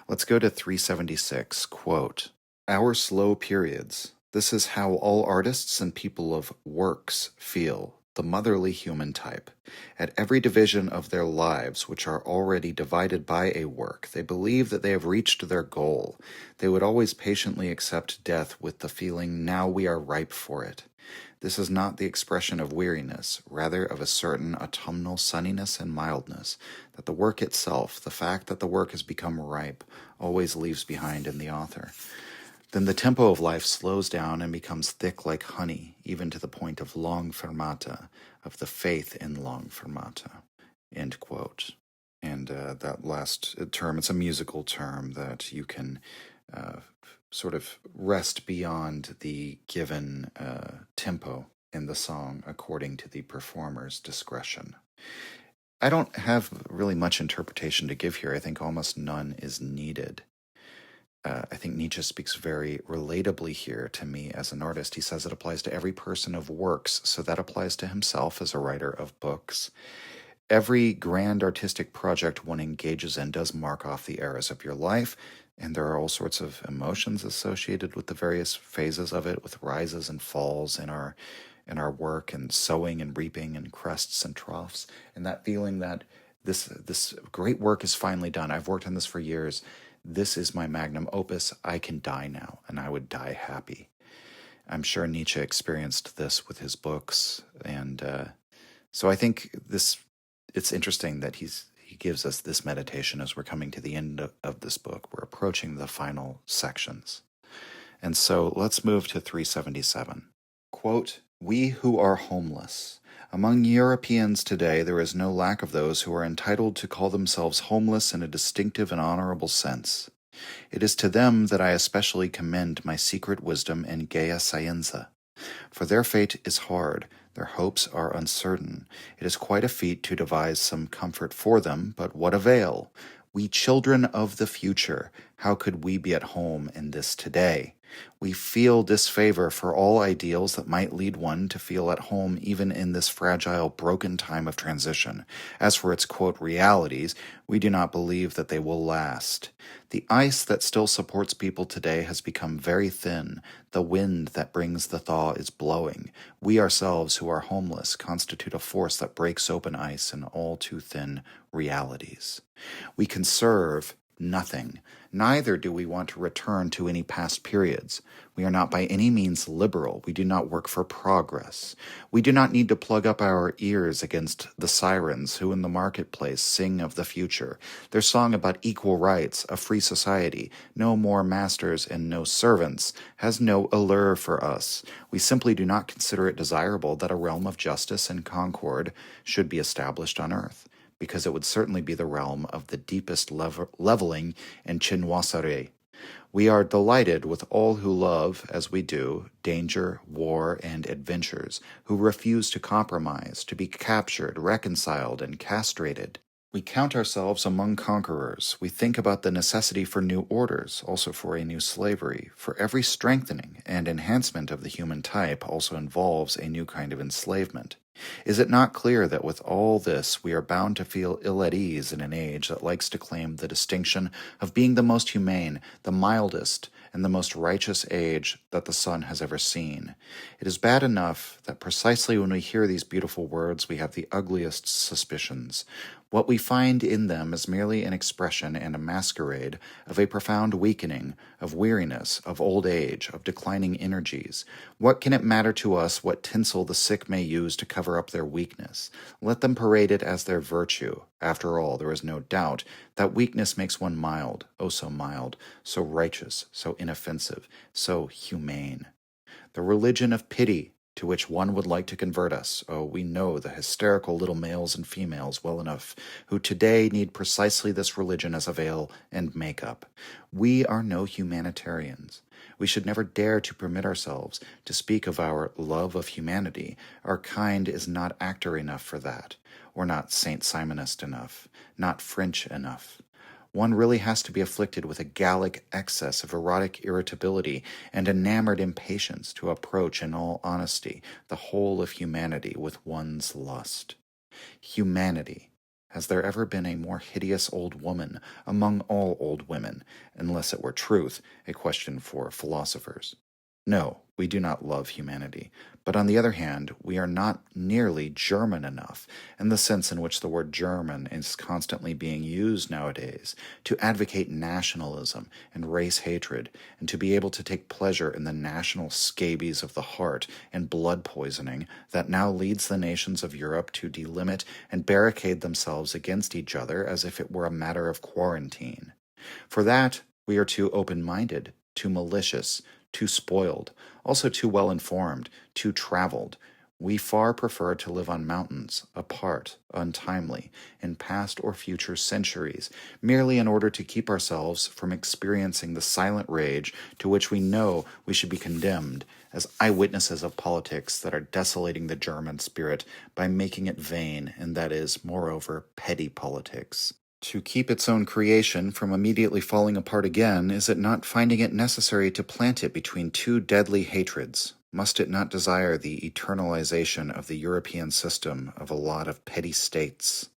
Let's go to 376, quote, "Our slow periods. This is how all artists and people of works feel, the motherly human type. At every division of their lives, which are already divided by a work, they believe that they have reached their goal. They would always patiently accept death with the feeling, now we are ripe for it. This is not the expression of weariness, rather of a certain autumnal sunniness and mildness, that the work itself, the fact that the work has become ripe, always leaves behind in the author. Then the tempo of life slows down and becomes thick like honey, even to the point of long fermata, of the faith in long fermata." End quote. And that last term, it's a musical term that you can sort of rest beyond the given tempo in the song according to the performer's discretion. I don't have really much interpretation to give here. I think almost none is needed. I think Nietzsche speaks very relatably here to me as an artist. He says it applies to every person of works, so that applies to himself as a writer of books. Every grand artistic project one engages in does mark off the eras of your life, and there are all sorts of emotions associated with the various phases of it, with rises and falls in our work, and sowing and reaping, and crests and troughs, and that feeling that this great work is finally done. I've worked on this for years. This is my magnum opus. I can die now, and I would die happy. I'm sure Nietzsche experienced this with his books, and so I think it's interesting that he gives us this meditation as we're coming to the end of this book. We're approaching the final sections. And so let's move to 377. Quote, "We who are homeless. Among Europeans today, there is no lack of those who are entitled to call themselves homeless in a distinctive and honorable sense. It is to them that I especially commend my secret wisdom and Gaia Scienza. For their fate is hard, their hopes are uncertain. It is quite a feat to devise some comfort for them, but what avail? We children of the future, how could we be at home in this today? We feel disfavor for all ideals that might lead one to feel at home even in this fragile, broken time of transition. As for its, quote, realities, we do not believe that they will last. The ice that still supports people today has become very thin. The wind that brings the thaw is blowing. We ourselves, who are homeless, constitute a force that breaks open ice in all too thin realities. We conserve nothing. Neither do we want to return to any past periods. We are not by any means liberal. We do not work for progress. We do not need to plug up our ears against the sirens who in the marketplace sing of the future. Their song about equal rights, a free society, no more masters and no servants, has no allure for us. We simply do not consider it desirable that a realm of justice and concord should be established on earth. because it would certainly be the realm of the deepest leveling and chinoiserie. We are delighted with all who love, as we do, danger, war, and adventures, who refuse to compromise, to be captured, reconciled, and castrated. We count ourselves among conquerors. We think about the necessity for new orders, also for a new slavery, for every strengthening and enhancement of the human type also involves a new kind of enslavement. Is it not clear that with all this we are bound to feel ill at ease in an age that likes to claim the distinction of being the most humane, the mildest, and the most righteous age that the sun has ever seen? It is bad enough that precisely when we hear these beautiful words we have the ugliest suspicions. What we find in them is merely an expression and a masquerade of a profound weakening, of weariness, of old age, of declining energies. What can it matter to us what tinsel the sick may use to cover up their weakness? Let them parade it as their virtue. After all, there is no doubt that weakness makes one mild, oh so mild, so righteous, so inoffensive, so humane. The religion of pity, to which one would like to convert us. Oh, we know the hysterical little males and females well enough, who today need precisely this religion as a veil and makeup. We are no humanitarians. We should never dare to permit ourselves to speak of our love of humanity. Our kind is not actor enough for that, or not Saint Simonist enough, not French enough. One really has to be afflicted with a Gallic excess of erotic irritability and enamored impatience to approach in all honesty the whole of humanity with one's lust. Humanity. Has there ever been a more hideous old woman among all old women, unless it were truth, a question for philosophers? No, we do not love humanity, but on the other hand, we are not nearly German enough, in the sense in which the word German is constantly being used nowadays, to advocate nationalism and race hatred, and to be able to take pleasure in the national scabies of the heart and blood poisoning that now leads the nations of Europe to delimit and barricade themselves against each other as if it were a matter of quarantine. For that, we are too open-minded, too malicious, too spoiled, also too well-informed, too traveled. We far prefer to live on mountains, apart, untimely, in past or future centuries, merely in order to keep ourselves from experiencing the silent rage to which we know we should be condemned as eyewitnesses of politics that are desolating the German spirit by making it vain, and that is, moreover, petty politics. To keep its own creation from immediately falling apart again, is it not finding it necessary to plant it between two deadly hatreds? Must it not desire the eternalization of the European system of a lot of petty states?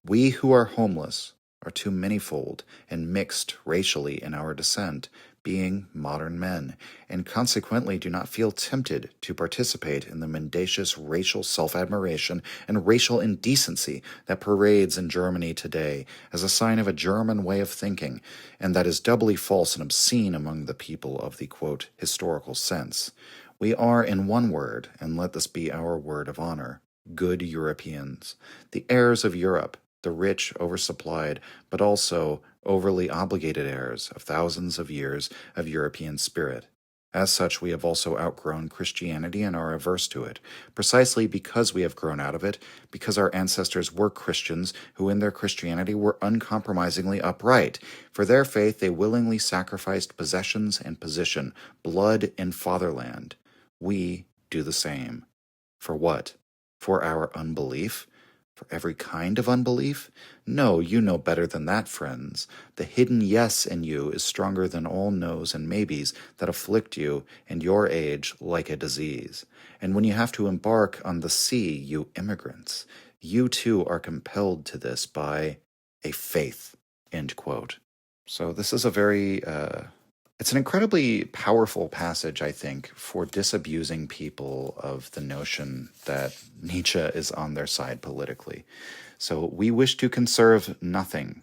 We who are homeless are too manifold and mixed racially in our descent, being modern men, and consequently do not feel tempted to participate in the mendacious racial self-admiration and racial indecency that parades in Germany today as a sign of a German way of thinking, and that is doubly false and obscene among the people of the, quote, historical sense. We are, in one word, and let this be our word of honor, good Europeans, the heirs of Europe, the rich, oversupplied, but also overly obligated heirs of thousands of years of European spirit. As such, we have also outgrown Christianity and are averse to it, precisely because we have grown out of it, because our ancestors were Christians who in their Christianity were uncompromisingly upright. For their faith they willingly sacrificed possessions and position, blood and fatherland. We do the same. For what? For our unbelief? For every kind of unbelief? No, you know better than that, friends. The hidden yes in you is stronger than all no's and maybes that afflict you and your age like a disease. And when you have to embark on the sea, you immigrants, you too are compelled to this by a faith, end quote. So this is a very... It's an incredibly powerful passage, I think, for disabusing people of the notion that Nietzsche is on their side politically. So we wish to conserve nothing.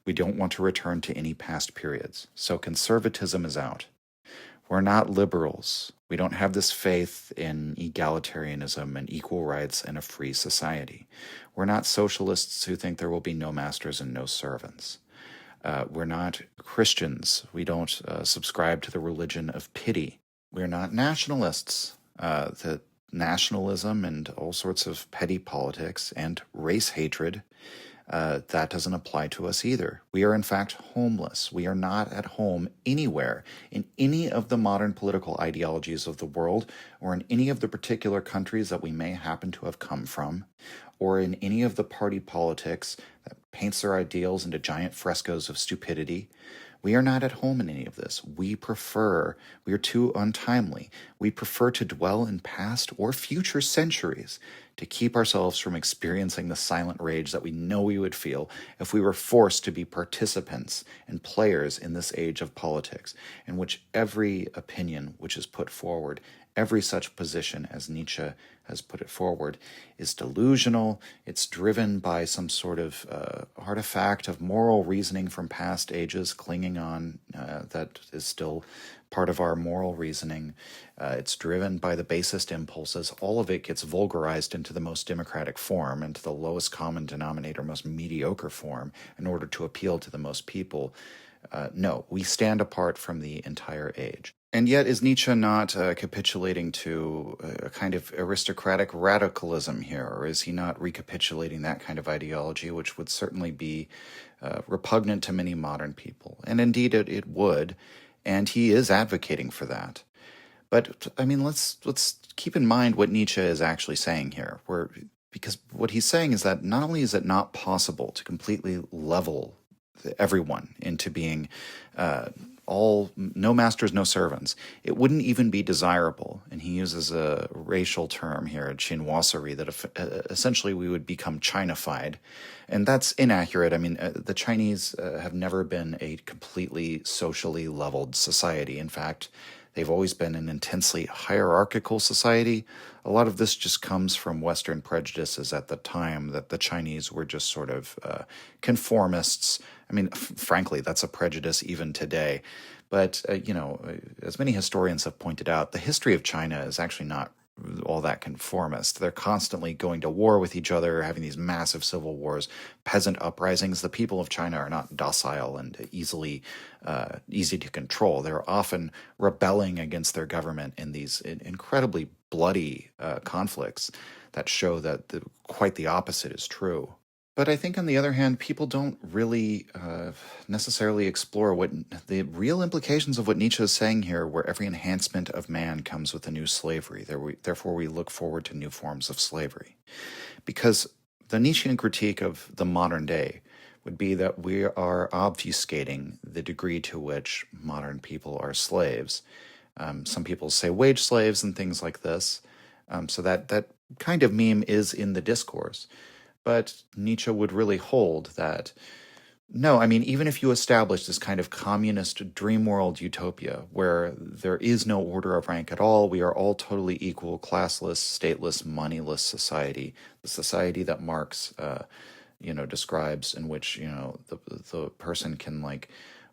We don't want to return to any past periods. So conservatism is out. We're not liberals. We don't have this faith in egalitarianism and equal rights and a free society. We're not socialists who think there will be no masters and no servants. We're not Christians. We don't subscribe to the religion of pity. We're not nationalists. The nationalism and all sorts of petty politics and race hatred that doesn't apply to us either. We are in fact homeless. We are not at home anywhere in any of the modern political ideologies of the world, or in any of the particular countries that we may happen to have come from, or in any of the party politics that paints their ideals into giant frescoes of stupidity. We are not at home in any of this. We are too untimely. We prefer to dwell in past or future centuries to keep ourselves from experiencing the silent rage that we know we would feel if we were forced to be participants and players in this age of politics, in which every opinion which is put forward, every such position as Nietzsche has put it forward, is delusional. It's driven by some sort of artifact of moral reasoning from past ages clinging on that is still part of our moral reasoning. It's driven by the basest impulses. All of it gets vulgarized into the most democratic form, into the lowest common denominator, most mediocre form, in order to appeal to the most people. No, we stand apart from the entire age. And yet, is Nietzsche not capitulating to a kind of aristocratic radicalism here? Or is he not recapitulating that kind of ideology, which would certainly be repugnant to many modern people? And indeed, it would. And he is advocating for that. But, I mean, let's keep in mind what Nietzsche is actually saying here. Because what he's saying is that not only is it not possible to completely level everyone into being no masters, no servants, it wouldn't even be desirable. And he uses a racial term here, chinoiserie, that essentially we would become Chinified. And that's inaccurate. I mean, the Chinese have never been a completely socially leveled society. In fact, they've always been an intensely hierarchical society. A lot of this just comes from Western prejudices at the time, that the Chinese were just sort of conformists. I mean, frankly, that's a prejudice even today. But, as many historians have pointed out, the history of China is actually not all that conformist. They're constantly going to war with each other, having these massive civil wars, peasant uprisings. The people of China are not docile and easy to control. They're often rebelling against their government in these incredibly bloody conflicts that show that quite the opposite is true. But I think, on the other hand, people don't really necessarily explore what the real implications of what Nietzsche is saying here, where every enhancement of man comes with a new slavery. Therefore, we look forward to new forms of slavery. Because the Nietzschean critique of the modern day would be that we are obfuscating the degree to which modern people are slaves. Some people say wage slaves and things like this. So that kind of meme is in the discourse. But Nietzsche would really hold that, no, I mean, even if you establish this kind of communist dream world utopia where there is no order of rank at all, we are all totally equal, classless, stateless, moneyless society, the society that Marx, describes, in which, the person can,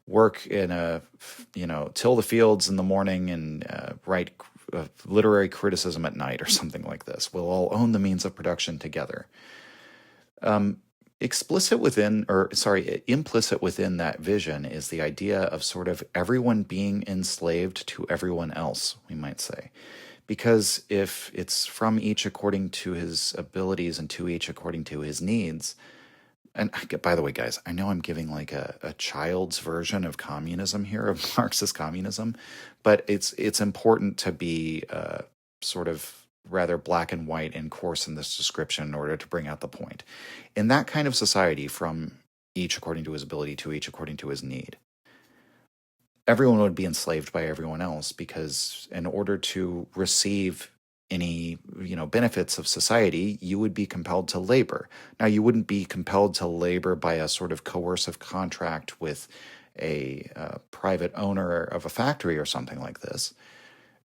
work in till the fields in the morning and write literary criticism at night or something like this. We'll all own the means of production together. Implicit within that vision is the idea of sort of everyone being enslaved to everyone else, we might say. Because if it's from each according to his abilities and to each according to his needs, and by the way, guys, I know I'm giving a child's version of communism here, of Marxist communism, but it's important to be sort of rather black and white and coarse in this description in order to bring out the point. In that kind of society, from each according to his ability to each according to his need, everyone would be enslaved by everyone else, because in order to receive any benefits of society, you would be compelled to labor. Now, you wouldn't be compelled to labor by a sort of coercive contract with a private owner of a factory or something like this.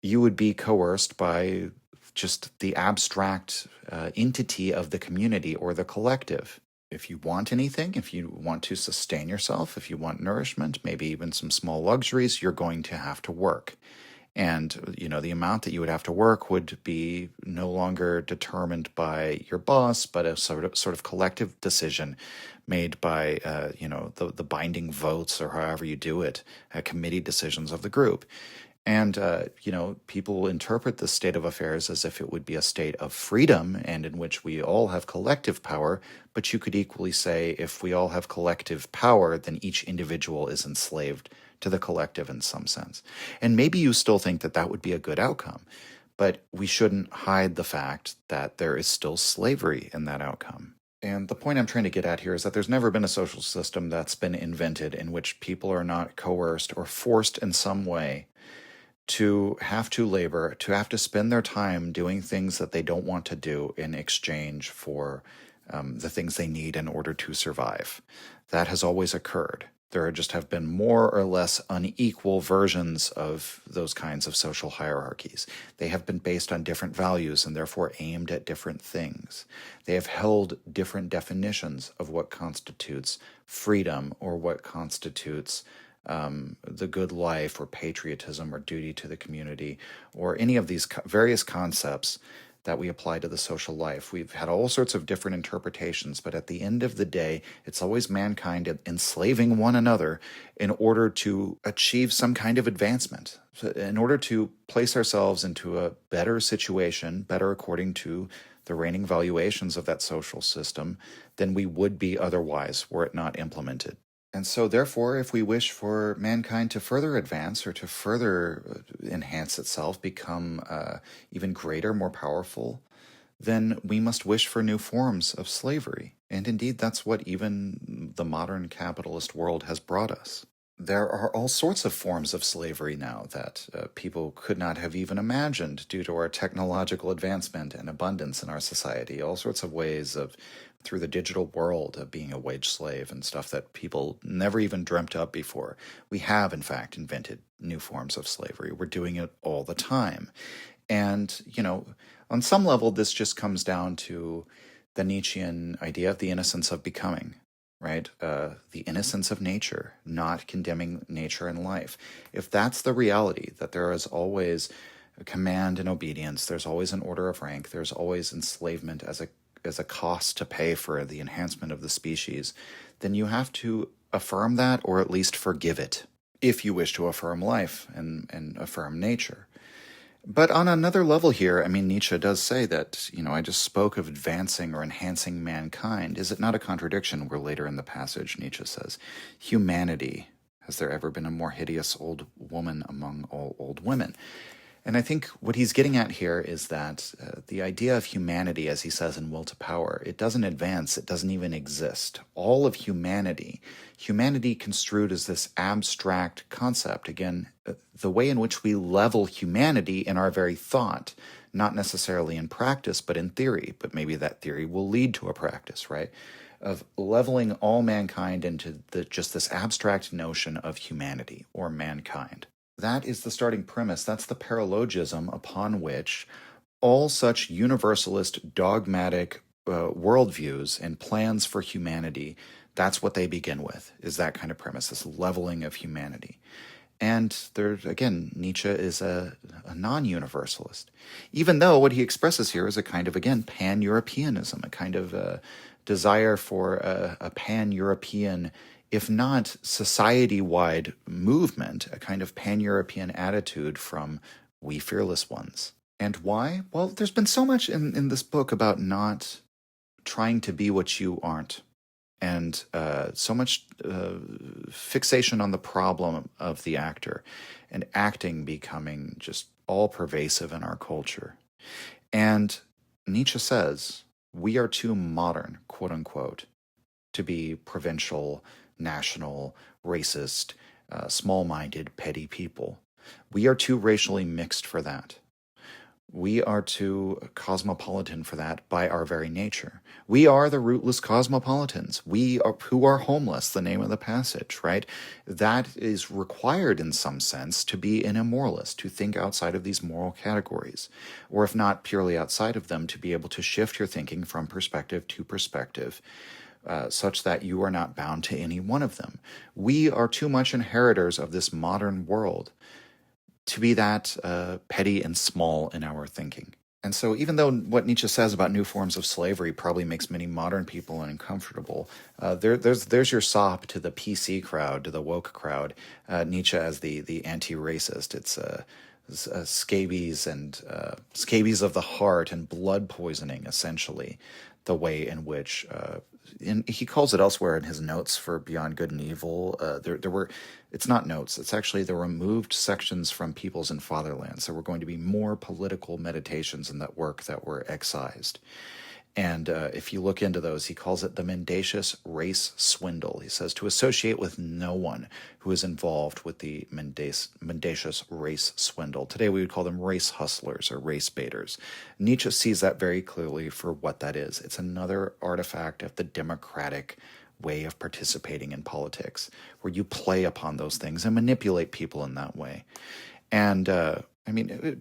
You would be coerced by just the abstract entity of the community or the collective. If you want anything, if you want to sustain yourself, if you want nourishment, maybe even some small luxuries, you're going to have to work. And, the amount that you would have to work would be no longer determined by your boss, but a sort of collective decision made by, the binding votes, or however you do it, committee decisions of the group. And, people interpret this state of affairs as if it would be a state of freedom and in which we all have collective power. But you could equally say if we all have collective power, then each individual is enslaved to the collective in some sense. And maybe you still think that that would be a good outcome, but we shouldn't hide the fact that there is still slavery in that outcome. And the point I'm trying to get at here is that there's never been a social system that's been invented in which people are not coerced or forced in some way to have to labor, to have to spend their time doing things that they don't want to do in exchange for the things they need in order to survive. That has always occurred. There just have been more or less unequal versions of those kinds of social hierarchies. They have been based on different values and therefore aimed at different things. They have held different definitions of what constitutes freedom or what constitutes the good life or patriotism or duty to the community or any of these various concepts that we apply to the social life. We've had all sorts of different interpretations, but at the end of the day, it's always mankind enslaving one another in order to achieve some kind of advancement, in order to place ourselves into a better situation, better according to the reigning valuations of that social system, than we would be otherwise were it not implemented. And so, therefore, if we wish for mankind to further advance or to further enhance itself, become even greater, more powerful, then we must wish for new forms of slavery. And indeed, that's what even the modern capitalist world has brought us. There are all sorts of forms of slavery now that people could not have even imagined due to our technological advancement and abundance in our society. All sorts of ways of, through the digital world, of being a wage slave and stuff that people never even dreamt up before. We have, in fact, invented new forms of slavery. We're doing it all the time. And, on some level, this just comes down to the Nietzschean idea of the innocence of becoming. Right? The innocence of nature, not condemning nature and life. If that's the reality, that there is always a command and obedience, there's always an order of rank, there's always enslavement as a cost to pay for the enhancement of the species, then you have to affirm that or at least forgive it if you wish to affirm life and affirm nature. But on another level here, Nietzsche does say that, I just spoke of advancing or enhancing mankind. Is it not a contradiction where later in the passage Nietzsche says, humanity, has there ever been a more hideous old woman among all old women? And I think what he's getting at here is that the idea of humanity, as he says in Will to Power, it doesn't advance, it doesn't even exist. All of humanity construed as this abstract concept, again, the way in which we level humanity in our very thought, not necessarily in practice, but in theory. But maybe that theory will lead to a practice, right? Of leveling all mankind into just this abstract notion of humanity or mankind. That is the starting premise. That's the paralogism upon which all such universalist, dogmatic worldviews and plans for humanity, that's what they begin with, is that kind of premise, this leveling of humanity. And again, Nietzsche is a non-universalist, even though what he expresses here is a kind of, again, pan-Europeanism, a kind of desire for a pan-European, if not society-wide movement, a kind of pan-European attitude from we fearless ones. And why? Well, there's been so much in this book about not trying to be what you aren't. And so much fixation on the problem of the actor, and acting becoming just all-pervasive in our culture. And Nietzsche says, we are too modern, quote-unquote, to be provincial, national, racist, small-minded, petty people. We are too racially mixed for that. We are too cosmopolitan for that by our very nature. We are the rootless cosmopolitans. We are who are homeless, the name of the passage, right? That is required in some sense to be an immoralist, to think outside of these moral categories, or if not purely outside of them, to be able to shift your thinking from perspective to perspective, such that you are not bound to any one of them. We are too much inheritors of this modern world to be that petty and small in our thinking. And so, even though what Nietzsche says about new forms of slavery probably makes many modern people uncomfortable, there's your sop to the PC crowd, to the woke crowd. Nietzsche as the anti-racist. It's scabies and scabies of the heart and blood poisoning, essentially, the way in which he calls it elsewhere in his notes for Beyond Good and Evil. There were, it's not notes, it's actually the removed sections from Peoples and Fatherland. So we're going to be more political meditations in that work that were excised. And if you look into those, he calls it the mendacious race swindle. He says to associate with no one who is involved with the mendacious race swindle. Today we would call them race hustlers or race baiters. Nietzsche sees that very clearly for what that is. It's another artifact of the democratic way of participating in politics, where you play upon those things and manipulate people in that way. And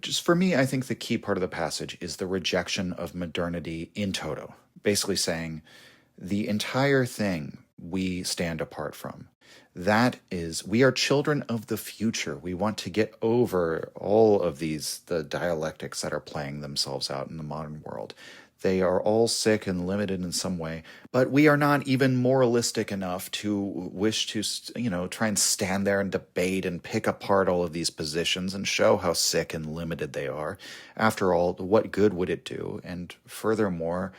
just for me, I think the key part of the passage is the rejection of modernity in toto, basically saying the entire thing we stand apart from. That is, we are children of the future. We want to get over all of the dialectics that are playing themselves out in the modern world. They are all sick and limited in some way, but we are not even moralistic enough to wish to, try and stand there and debate and pick apart all of these positions and show how sick and limited they are. After all, what good would it do? And furthermore,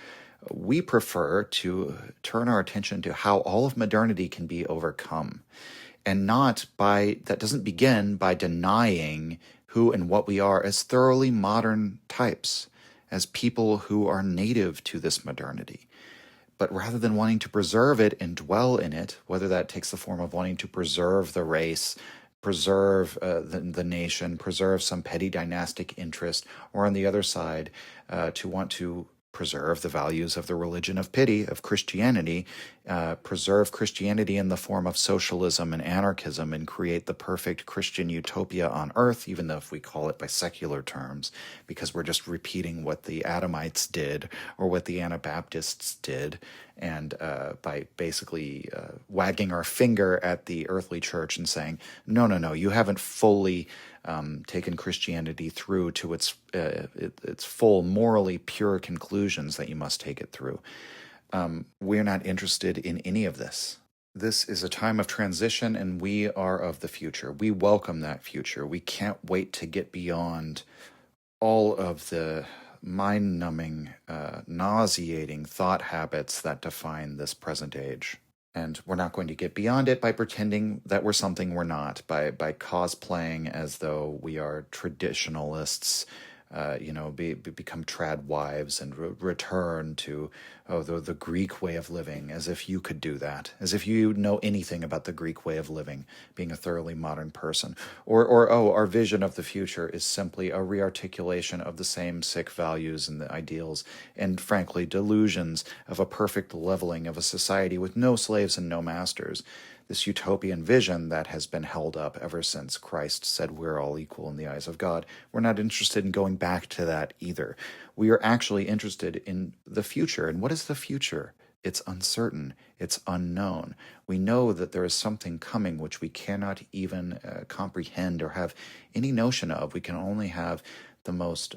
we prefer to turn our attention to how all of modernity can be overcome, and that doesn't begin by denying who and what we are as thoroughly modern types, as people who are native to this modernity. But rather than wanting to preserve it and dwell in it, whether that takes the form of wanting to preserve the race, preserve the nation, preserve some petty dynastic interest, or on the other side, to want to preserve the values of the religion of pity, of Christianity, preserve Christianity in the form of socialism and anarchism, and create the perfect Christian utopia on earth, even though if we call it by secular terms, because we're just repeating what the Adamites did or what the Anabaptists did, and by basically wagging our finger at the earthly church and saying, no, you haven't fully taken Christianity through to its full morally pure conclusions that you must take it through. We're not interested in any of this. This is a time of transition, and we are of the future. We welcome that future. We can't wait to get beyond all of the mind-numbing, nauseating thought habits that define this present age. And we're not going to get beyond it by pretending that we're something we're not, by cosplaying as though we are traditionalists, become trad wives and return to the Greek way of living, as if you could do that, as if you know anything about the Greek way of living, being a thoroughly modern person, or our vision of the future is simply a rearticulation of the same sick values and the ideals, and frankly delusions of a perfect leveling of a society with no slaves and no masters. This utopian vision that has been held up ever since Christ said we're all equal in the eyes of God. We're not interested in going back to that either. We are actually interested in the future. And what is the future? It's uncertain. It's unknown. We know that there is something coming which we cannot even comprehend or have any notion of. We can only have the most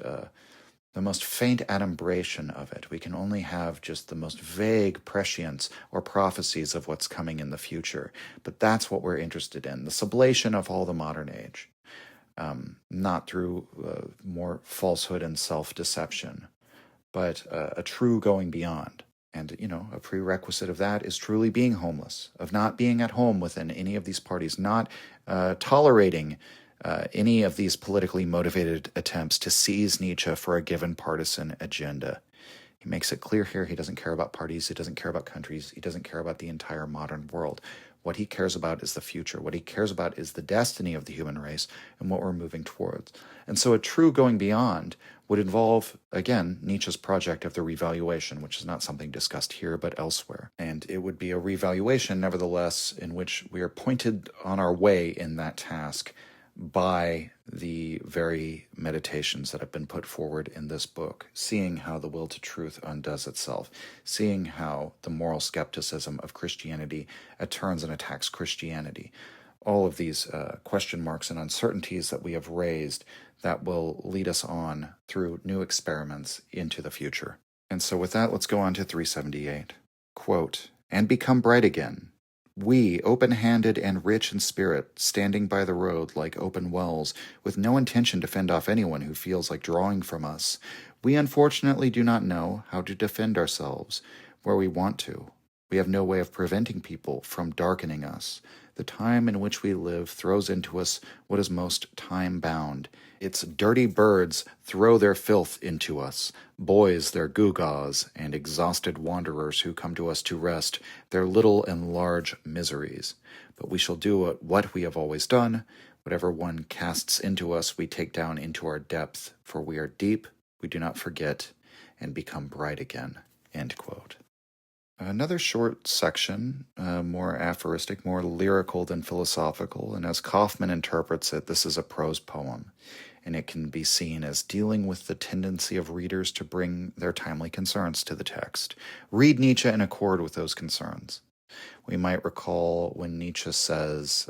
faint adumbration of it. We can only have just the most vague prescience or prophecies of what's coming in the future. But that's what we're interested in, the sublation of all the modern age, not through more falsehood and self-deception, but a true going beyond. And, a prerequisite of that is truly being homeless, of not being at home within any of these parties, not tolerating any of these politically motivated attempts to seize Nietzsche for a given partisan agenda. He makes it clear here he doesn't care about parties, he doesn't care about countries, he doesn't care about the entire modern world. What he cares about is the future. What he cares about is the destiny of the human race and what we're moving towards. And so a true going beyond would involve, again, Nietzsche's project of the revaluation, which is not something discussed here but elsewhere. And it would be a revaluation, nevertheless, in which we are pointed on our way in that task by the very meditations that have been put forward in this book, seeing how the will to truth undoes itself, seeing how the moral skepticism of Christianity turns and attacks Christianity. all of these question marks and uncertainties that we have raised that will lead us on through new experiments into the future. And so with that, let's go on to 378. Quote, "And become bright again. We, open-handed and rich in spirit, standing by the road like open wells, with no intention to fend off anyone who feels like drawing from us, we unfortunately do not know how to defend ourselves where we want to. We have no way of preventing people from darkening us. The time in which we live throws into us what is most time-bound. Its dirty birds throw their filth into us, boys their gewgaws, and exhausted wanderers who come to us to rest their little and large miseries. But we shall do what we have always done. Whatever one casts into us, we take down into our depth, for we are deep, we do not forget, and become bright again." End quote. Another short section, more aphoristic, more lyrical than philosophical, and as Kaufman interprets it, this is a prose poem, and it can be seen as dealing with the tendency of readers to bring their timely concerns to the text. Read Nietzsche in accord with those concerns. We might recall when Nietzsche says,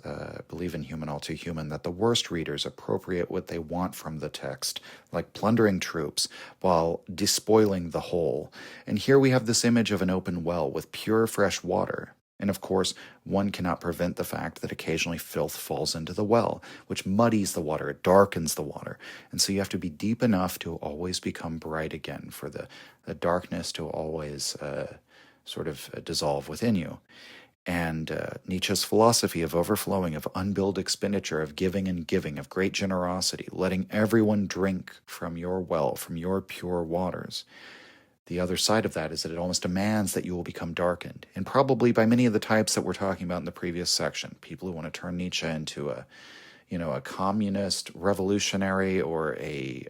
believe in human, all too human, that the worst readers appropriate what they want from the text, like plundering troops, while despoiling the whole. And here we have this image of an open well with pure, fresh water. And of course, one cannot prevent the fact that occasionally filth falls into the well, which muddies the water, it darkens the water. And so you have to be deep enough to always become bright again, for the darkness to always sort of dissolve within you. And Nietzsche's philosophy of overflowing, of unbilled expenditure, of giving and giving, of great generosity, letting everyone drink from your well, from your pure waters. The other side of that is that it almost demands that you will become darkened, and probably by many of the types that we're talking about in the previous section. People who want to turn Nietzsche into a communist revolutionary or a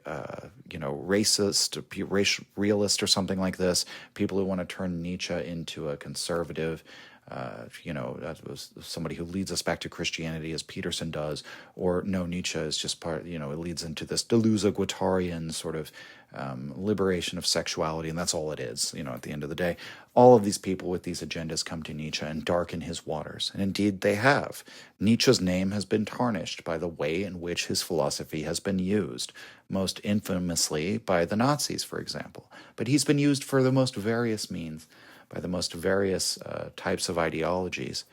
racist, realist or something like this. People who want to turn Nietzsche into a conservative, that was somebody who leads us back to Christianity, as Peterson does, or no, Nietzsche is just part, it leads into this Deleuze-Guattarian sort of liberation of sexuality, and that's all it is, at the end of the day. All of these people with these agendas come to Nietzsche and darken his waters, and indeed they have. Nietzsche's name has been tarnished by the way in which his philosophy has been used, most infamously by the Nazis, for example. But he's been used for the most various means, by the most various types of ideologies,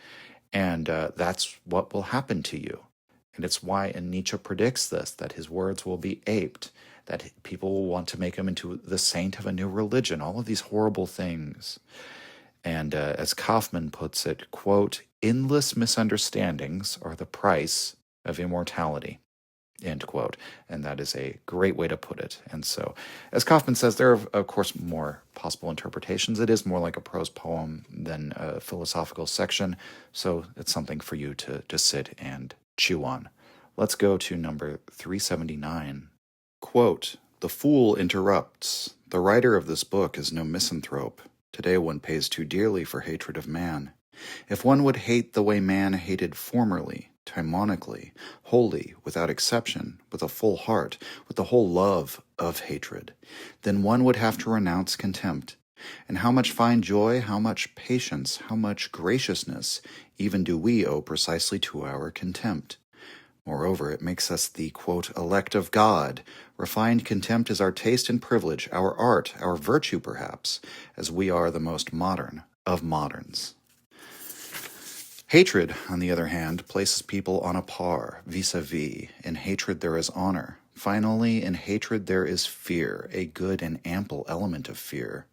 and that's what will happen to you. And it's why, and Nietzsche predicts this, that his words will be aped, that people will want to make him into the saint of a new religion, all of these horrible things. And as Kaufman puts it, quote, "Endless misunderstandings are the price of immortality." End quote. And that is a great way to put it. And so, as Kaufman says, there are, of course, more possible interpretations. It is more like a prose poem than a philosophical section, so it's something for you to sit and chew on. Let's go to number 379. Quote, "The fool interrupts. The writer of this book is no misanthrope. Today one pays too dearly for hatred of man. If one would hate the way man hated formerly, timonically, wholly, without exception, with a full heart, with the whole love of hatred, then one would have to renounce contempt. And how much fine joy, how much patience, how much graciousness even do we owe precisely to our contempt. Moreover, it makes us the, quote, elect of God. Refined contempt is our taste and privilege, our art, our virtue perhaps, as we are the most modern of moderns." Hatred, on the other hand, places people on a par, vis-a-vis. In hatred there is honor. Finally, in hatred there is fear, a good and ample element of fear.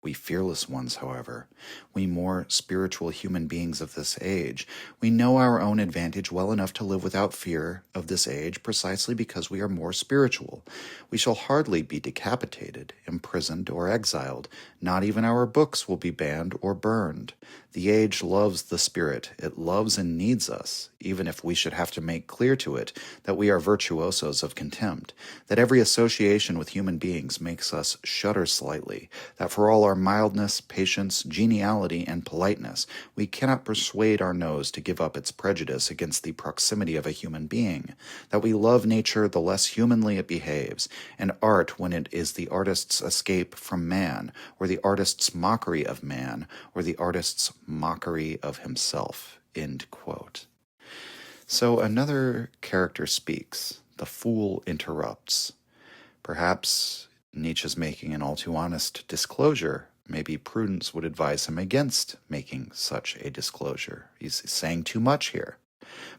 We fearless ones, however, we more spiritual human beings of this age, we know our own advantage well enough to live without fear of this age precisely because we are more spiritual. We shall hardly be decapitated, imprisoned, or exiled. Not even our books will be banned or burned. The age loves the spirit. It loves and needs us, even if we should have to make clear to it that we are virtuosos of contempt, that every association with human beings makes us shudder slightly, that for all our mildness, patience, geniality, and politeness, we cannot persuade our nose to give up its prejudice against the proximity of a human being, that we love nature the less humanly it behaves, and art when it is the artist's escape from man, or the artist's mockery of man, or the artist's mockery of himself. End quote. So another character speaks. The fool interrupts. Perhaps Nietzsche's making an all too honest disclosure. Maybe prudence would advise him against making such a disclosure. He's saying too much here.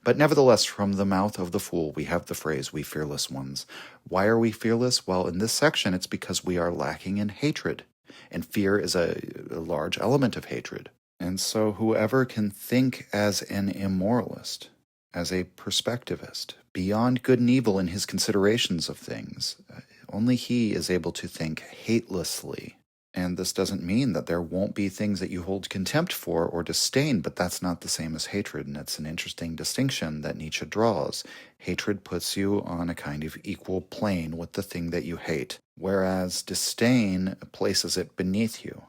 But nevertheless, from the mouth of the fool, we have the phrase, "we fearless ones." Why are we fearless? Well, in this section, it's because we are lacking in hatred. And fear is a large element of hatred. And so whoever can think as an immoralist, as a perspectivist, beyond good and evil in his considerations of things, only he is able to think hatelessly. And this doesn't mean that there won't be things that you hold contempt for or disdain, but that's not the same as hatred, and it's an interesting distinction that Nietzsche draws. Hatred puts you on a kind of equal plane with the thing that you hate, whereas disdain places it beneath you.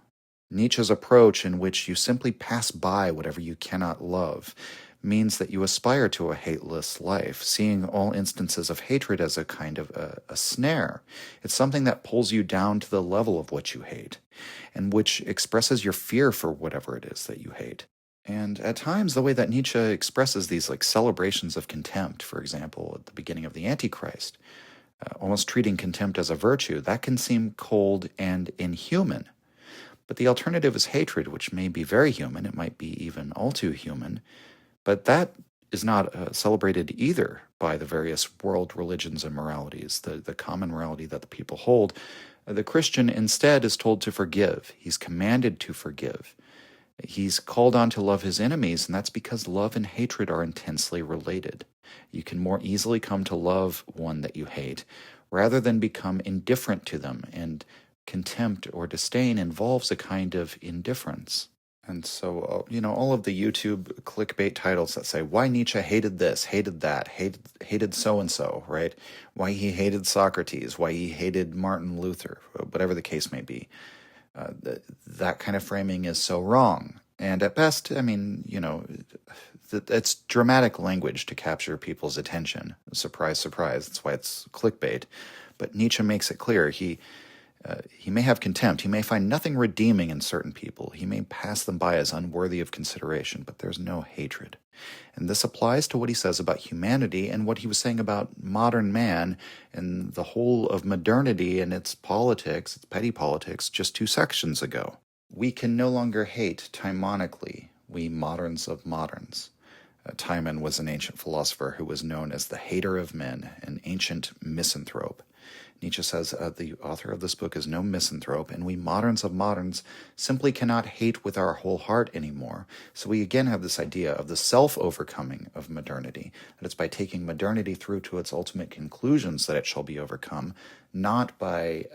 Nietzsche's approach, in which you simply pass by whatever you cannot love, means that you aspire to a hateless life, seeing all instances of hatred as a kind of a snare. It's something that pulls you down to the level of what you hate, and which expresses your fear for whatever it is that you hate. And at times, the way that Nietzsche expresses these like celebrations of contempt, for example, at the beginning of the Antichrist, almost treating contempt as a virtue, that can seem cold and inhuman. But the alternative is hatred, which may be very human, it might be even all too human, but that is not celebrated either by the various world religions and moralities, the common morality that the people hold. The Christian instead is told to forgive. He's commanded to forgive. He's called on to love his enemies, and that's because love and hatred are intensely related. You can more easily come to love one that you hate rather than become indifferent to them, and contempt or disdain involves a kind of indifference. And so, all of the YouTube clickbait titles that say why Nietzsche hated this, hated that, hated so-and-so, right? Why he hated Socrates, why he hated Martin Luther, whatever the case may be. That kind of framing is so wrong. And at best, it's dramatic language to capture people's attention. Surprise, surprise. That's why it's clickbait. But Nietzsche makes it clear he may have contempt. He may find nothing redeeming in certain people. He may pass them by as unworthy of consideration, but there's no hatred. And this applies to what he says about humanity and what he was saying about modern man and the whole of modernity and its politics, its petty politics, just 2 sections ago. We can no longer hate timonically, we moderns of moderns. Timon was an ancient philosopher who was known as the hater of men, an ancient misanthrope. Nietzsche says the author of this book is no misanthrope, and we moderns of moderns simply cannot hate with our whole heart anymore. So we again have this idea of the self-overcoming of modernity, that it's by taking modernity through to its ultimate conclusions that it shall be overcome, not by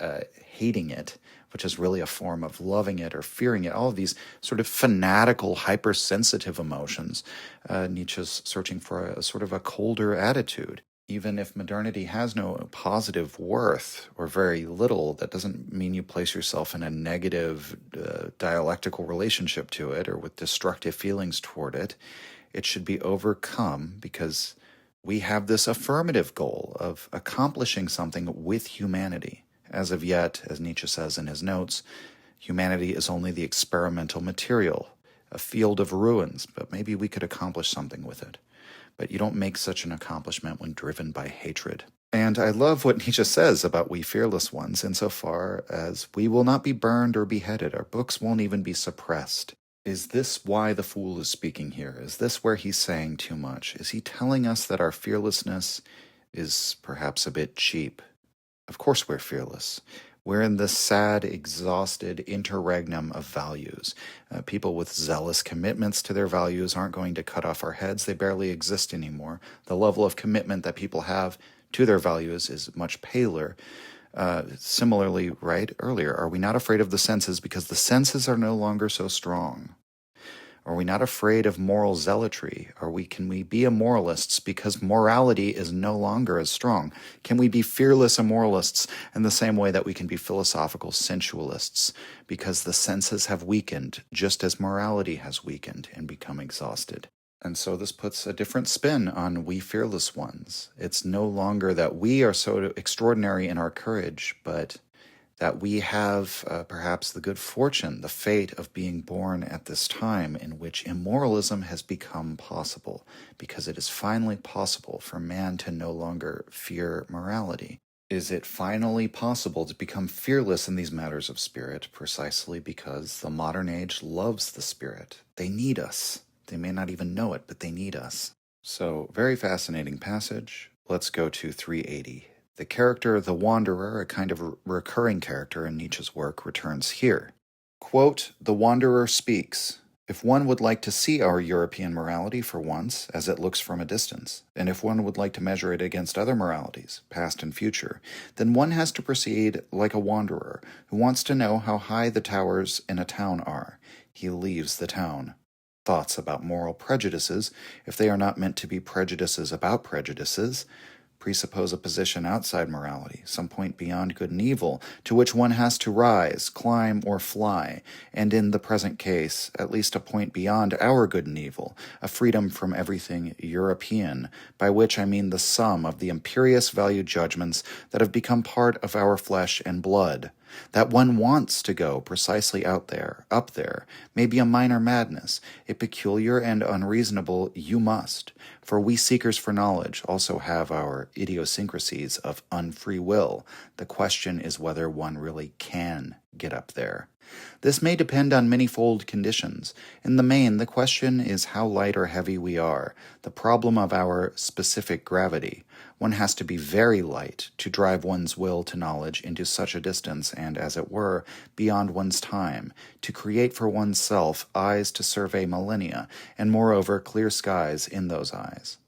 hating it, which is really a form of loving it or fearing it. All of these sort of fanatical, hypersensitive emotions. Nietzsche's searching for a sort of a colder attitude. Even if modernity has no positive worth, or very little, that doesn't mean you place yourself in a negative dialectical relationship to it or with destructive feelings toward it. It should be overcome because we have this affirmative goal of accomplishing something with humanity. As of yet, as Nietzsche says in his notes, humanity is only the experimental material, a field of ruins, but maybe we could accomplish something with it. But you don't make such an accomplishment when driven by hatred. And I love what Nietzsche says about we fearless ones, insofar as we will not be burned or beheaded. Our books won't even be suppressed. Is this why the fool is speaking here? Is this where he's saying too much? Is he telling us that our fearlessness is perhaps a bit cheap? Of course we're fearless. We're in this sad, exhausted interregnum of values. People with zealous commitments to their values aren't going to cut off our heads. They barely exist anymore. The level of commitment that people have to their values is much paler. Similarly, right, earlier, are we not afraid of the senses because the senses are no longer so strong? Are we not afraid of moral zealotry? Can we be immoralists because morality is no longer as strong? Can we be fearless immoralists in the same way that we can be philosophical sensualists because the senses have weakened just as morality has weakened and become exhausted? And so this puts a different spin on we fearless ones. It's no longer that we are so extraordinary in our courage, but that we have perhaps the good fortune, the fate of being born at this time in which immoralism has become possible, because it is finally possible for man to no longer fear morality. Is it finally possible to become fearless in these matters of spirit precisely because the modern age loves the spirit? They need us. They may not even know it, but they need us. So, very fascinating passage. Let's go to 380. The character, the Wanderer, a kind of recurring character in Nietzsche's work, returns here. Quote, "The Wanderer speaks. If one would like to see our European morality for once, as it looks from a distance, and if one would like to measure it against other moralities, past and future, then one has to proceed like a wanderer who wants to know how high the towers in a town are. He leaves the town. Thoughts about moral prejudices, if they are not meant to be prejudices about prejudices, presuppose a position outside morality, some point beyond good and evil, to which one has to rise, climb, or fly, and in the present case, at least a point beyond our good and evil, a freedom from everything European, by which I mean the sum of the imperious value judgments that have become part of our flesh and blood. That one wants to go precisely out there, up there, may be a minor madness, a peculiar and unreasonable you must, for we seekers for knowledge also have our idiosyncrasies of unfree will. The question is whether one really can get up there. This may depend on manyfold conditions. In the main, the question is how light or heavy we are, the problem of our specific gravity. One has to be very light to drive one's will to knowledge into such a distance and, as it were, beyond one's time, to create for oneself eyes to survey millennia, and moreover clear skies in those eyes.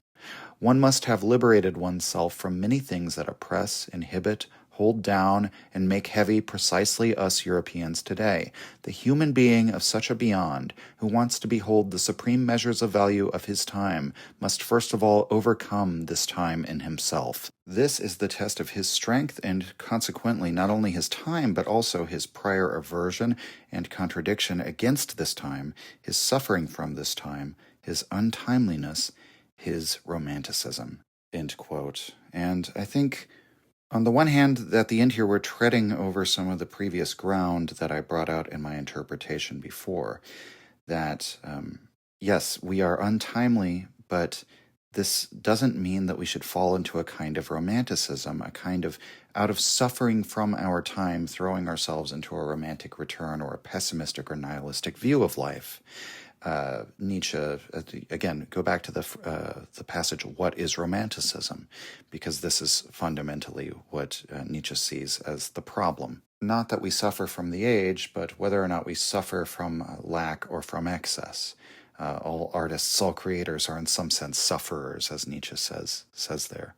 One must have liberated oneself from many things that oppress, inhibit, hold down, and make heavy precisely us Europeans today. The human being of such a beyond, who wants to behold the supreme measures of value of his time, must first of all overcome this time in himself. This is the test of his strength, and consequently not only his time, but also his prior aversion and contradiction against this time, his suffering from this time, his untimeliness, his romanticism." End quote. And I think, on the one hand, at the end here, we're treading over some of the previous ground that I brought out in my interpretation before. That, yes, we are untimely, but this doesn't mean that we should fall into a kind of romanticism, a kind of, out of suffering from our time, throwing ourselves into a romantic return or a pessimistic or nihilistic view of life. Nietzsche, again, go back to the passage, what is romanticism? Because this is fundamentally what Nietzsche sees as the problem. Not that we suffer from the age, but whether or not we suffer from lack or from excess. All artists, all creators are in some sense sufferers, as Nietzsche says there.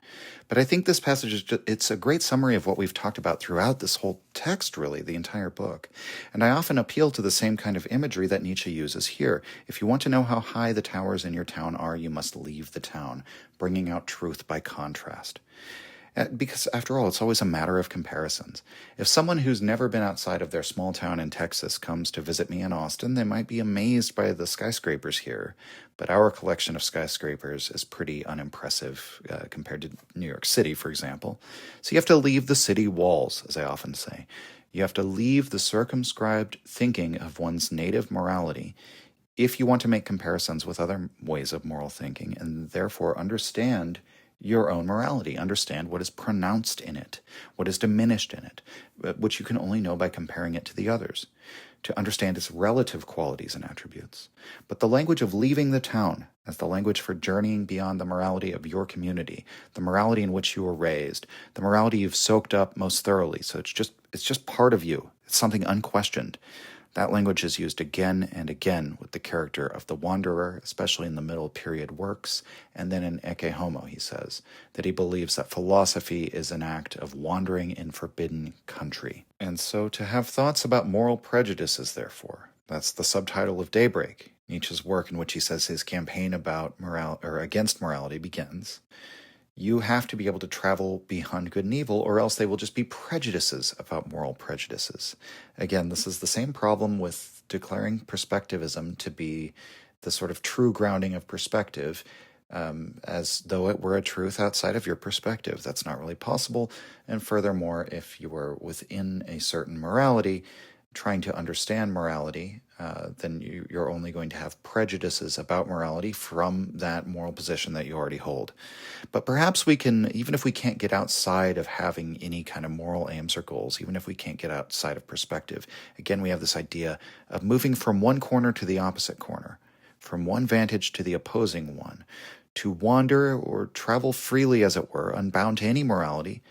But I think this passage is it's a great summary of what we've talked about throughout this whole text, really, the entire book. And I often appeal to the same kind of imagery that Nietzsche uses here. If you want to know how high the towers in your town are, you must leave the town, bringing out truth by contrast. Because, after all, it's always a matter of comparisons. If someone who's never been outside of their small town in Texas comes to visit me in Austin, they might be amazed by the skyscrapers here. But our collection of skyscrapers is pretty unimpressive compared to New York City, for example. So you have to leave the city walls, as I often say. You have to leave the circumscribed thinking of one's native morality if you want to make comparisons with other ways of moral thinking, and therefore understand your own morality, understand what is pronounced in it, what is diminished in it, which you can only know by comparing it to the others, to understand its relative qualities and attributes. But the language of leaving the town as the language for journeying beyond the morality of your community, the morality in which you were raised, the morality you've soaked up most thoroughly, so it's just part of you. It's something unquestioned. That language is used again and again with the character of the wanderer, especially in the middle period works, and then in Ecce Homo he says that he believes that philosophy is an act of wandering in forbidden country. And so to have thoughts about moral prejudices, therefore, that's the subtitle of Daybreak, Nietzsche's work in which he says his campaign about against morality begins. You have to be able to travel beyond good and evil, or else they will just be prejudices about moral prejudices. Again, this is the same problem with declaring perspectivism to be the sort of true grounding of perspective. as though it were a truth outside of your perspective. That's not really possible. And furthermore, if you are within a certain morality, trying to understand morality, then you're only going to have prejudices about morality from that moral position that you already hold. But perhaps we can, even if we can't get outside of having any kind of moral aims or goals, even if we can't get outside of perspective, again, we have this idea of moving from one corner to the opposite corner, from one vantage to the opposing one, to wander or travel freely, as it were, unbound to any morality,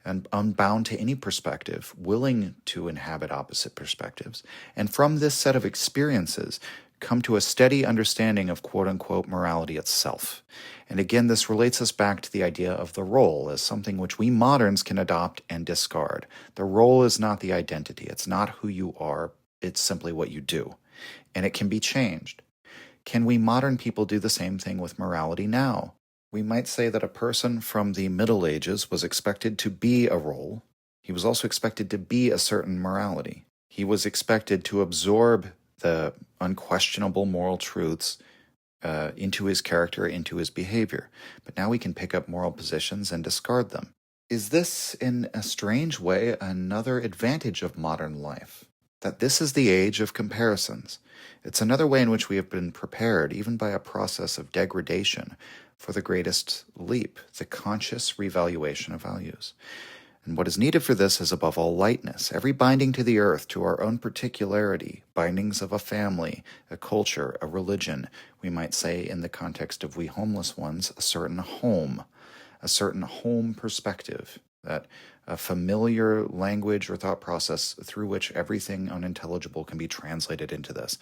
and unbound to any perspective, willing to inhabit opposite perspectives, and from this set of experiences, come to a steady understanding of quote-unquote morality itself. And again, this relates us back to the idea of the role as something which we moderns can adopt and discard. The role is not the identity. It's not who you are. It's simply what you do. And it can be changed. Can we modern people do the same thing with morality now? We might say that a person from the Middle Ages was expected to be a role. He was also expected to be a certain morality. He was expected to absorb the unquestionable moral truths into his character, into his behavior. But now we can pick up moral positions and discard them. Is this, in a strange way, another advantage of modern life? That this is the age of comparisons. It's another way in which we have been prepared, even by a process of degradation, for the greatest leap, the conscious revaluation of values. And what is needed for this is above all lightness, every binding to the earth, to our own particularity, bindings of a family, a culture, a religion, we might say in the context of we homeless ones, a certain home perspective, that a familiar language or thought process through which everything unintelligible can be translated into this.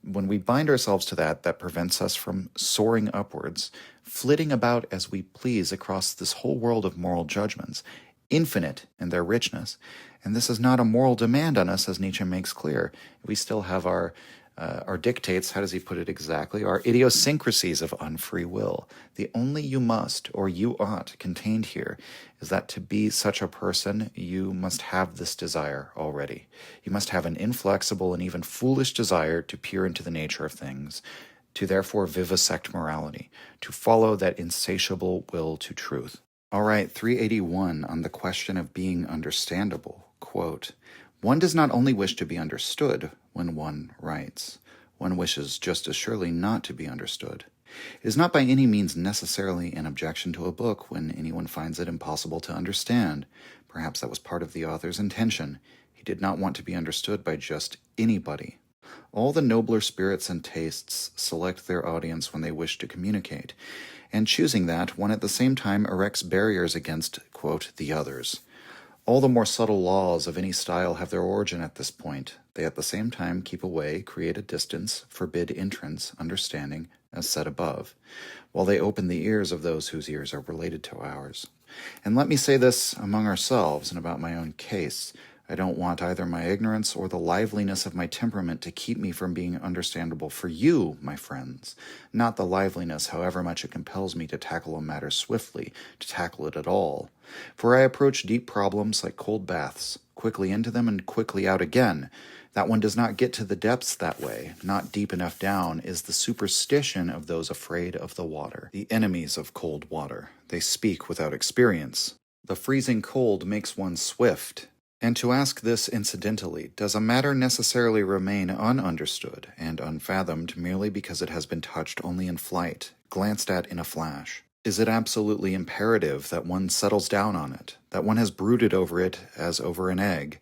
When we bind ourselves to that, that prevents us from soaring upwards, flitting about as we please across this whole world of moral judgments, infinite in their richness. And this is not a moral demand on us, as Nietzsche makes clear. We still have our dictates, how does he put it exactly? Our idiosyncrasies of unfree will. The only you must or you ought contained here is that to be such a person, you must have this desire already. You must have an inflexible and even foolish desire to peer into the nature of things, to therefore vivisect morality, to follow that insatiable will to truth. All right, 381 on the question of being understandable. Quote, one does not only wish to be understood when one writes. One wishes just as surely not to be understood. It is not by any means necessarily an objection to a book when anyone finds it impossible to understand. Perhaps that was part of the author's intention. He did not want to be understood by just anybody. All the nobler spirits and tastes select their audience when they wish to communicate, and choosing that, one at the same time erects barriers against, quote, the others. All the more subtle laws of any style have their origin at this point. They at the same time keep away, create a distance, forbid entrance, understanding, as said above, while they open the ears of those whose ears are related to ours. And let me say this among ourselves and about my own case. I don't want either my ignorance or the liveliness of my temperament to keep me from being understandable for you, my friends, not the liveliness, however much it compels me to tackle a matter swiftly, to tackle it at all. For I approach deep problems like cold baths, quickly into them and quickly out again. That one does not get to the depths that way, not deep enough down, is the superstition of those afraid of the water, the enemies of cold water. They speak without experience. The freezing cold makes one swift. And to ask this incidentally, does a matter necessarily remain ununderstood and unfathomed merely because it has been touched only in flight, glanced at in a flash? Is it absolutely imperative that one settles down on it, that one has brooded over it as over an egg,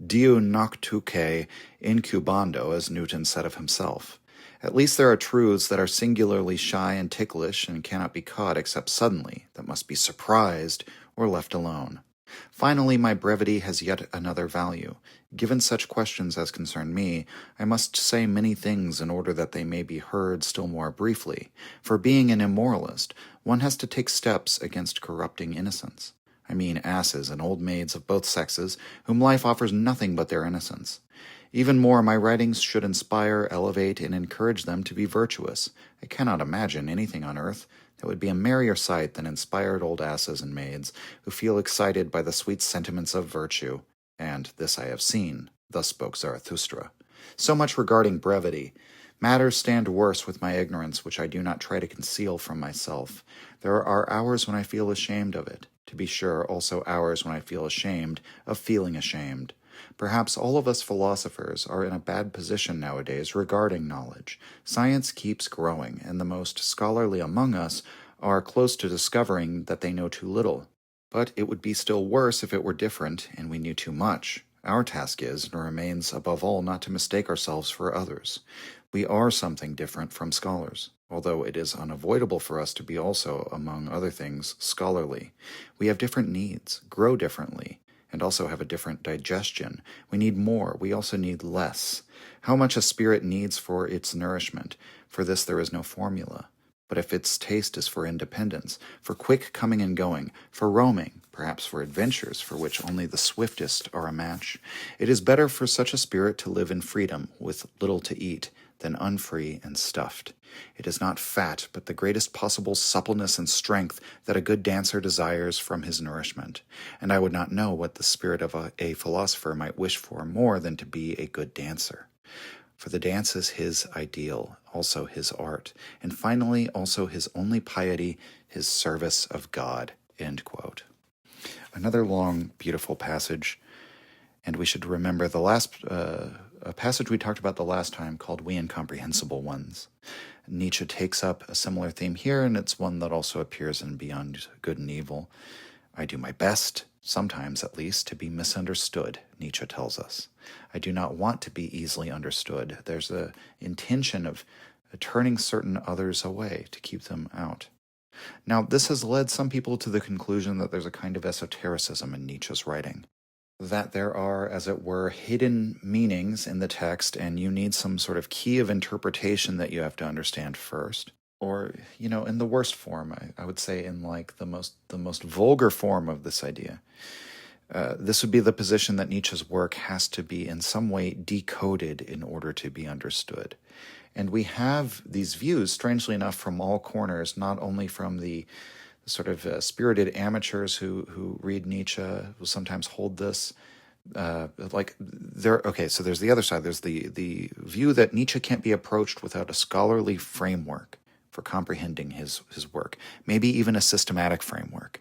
diu noctuque incubando, as Newton said of himself? At least there are truths that are singularly shy and ticklish and cannot be caught except suddenly, that must be surprised or left alone. Finally, my brevity has yet another value. Given such questions as concern me, I must say many things in order that they may be heard still more briefly. For being an immoralist, one has to take steps against corrupting innocence. I mean asses and old maids of both sexes, whom life offers nothing but their innocence. Even more, my writings should inspire, elevate, and encourage them to be virtuous. I cannot imagine anything on earth that would be a merrier sight than inspired old asses and maids who feel excited by the sweet sentiments of virtue. And this I have seen. Thus spoke Zarathustra. So much regarding brevity. Matters stand worse with my ignorance, which I do not try to conceal from myself. There are hours when I feel ashamed of it. To be sure, also hours when I feel ashamed of feeling ashamed. Perhaps all of us philosophers are in a bad position nowadays regarding knowledge. Science keeps growing, and the most scholarly among us are close to discovering that they know too little. But it would be still worse if it were different and we knew too much. Our task is, and remains above all, not to mistake ourselves for others. We are something different from scholars, although it is unavoidable for us to be also, among other things, scholarly. We have different needs, grow differently, and also have a different digestion. We need more, we also need less. How much a spirit needs for its nourishment, for this there is no formula. But if its taste is for independence, for quick coming and going, for roaming, perhaps for adventures for which only the swiftest are a match, it is better for such a spirit to live in freedom, with little to eat, than unfree and stuffed. It is not fat, but the greatest possible suppleness and strength that a good dancer desires from his nourishment. And I would not know what the spirit of a philosopher might wish for more than to be a good dancer. For the dance is his ideal, also his art, and finally also his only piety, his service of God." End quote. Another long, beautiful passage, and we should remember the last a passage we talked about the last time called "We Incomprehensible Ones." Nietzsche takes up a similar theme here, and it's one that also appears in Beyond Good and Evil. "I do my best, sometimes at least, to be misunderstood," Nietzsche tells us. "I do not want to be easily understood. There's an intention of turning certain others away to keep them out." Now, this has led some people to the conclusion that there's a kind of esotericism in Nietzsche's writing, that there are, as it were, hidden meanings in the text, and you need some sort of key of interpretation that you have to understand first. Or, in the worst form, I would say in like the most vulgar form of this idea. This would be the position that Nietzsche's work has to be in some way decoded in order to be understood. And we have these views, strangely enough, from all corners, not only from the sort of spirited amateurs who read Nietzsche, who sometimes hold this. So there's the other side. There's the view that Nietzsche can't be approached without a scholarly framework for comprehending his work, maybe even a systematic framework.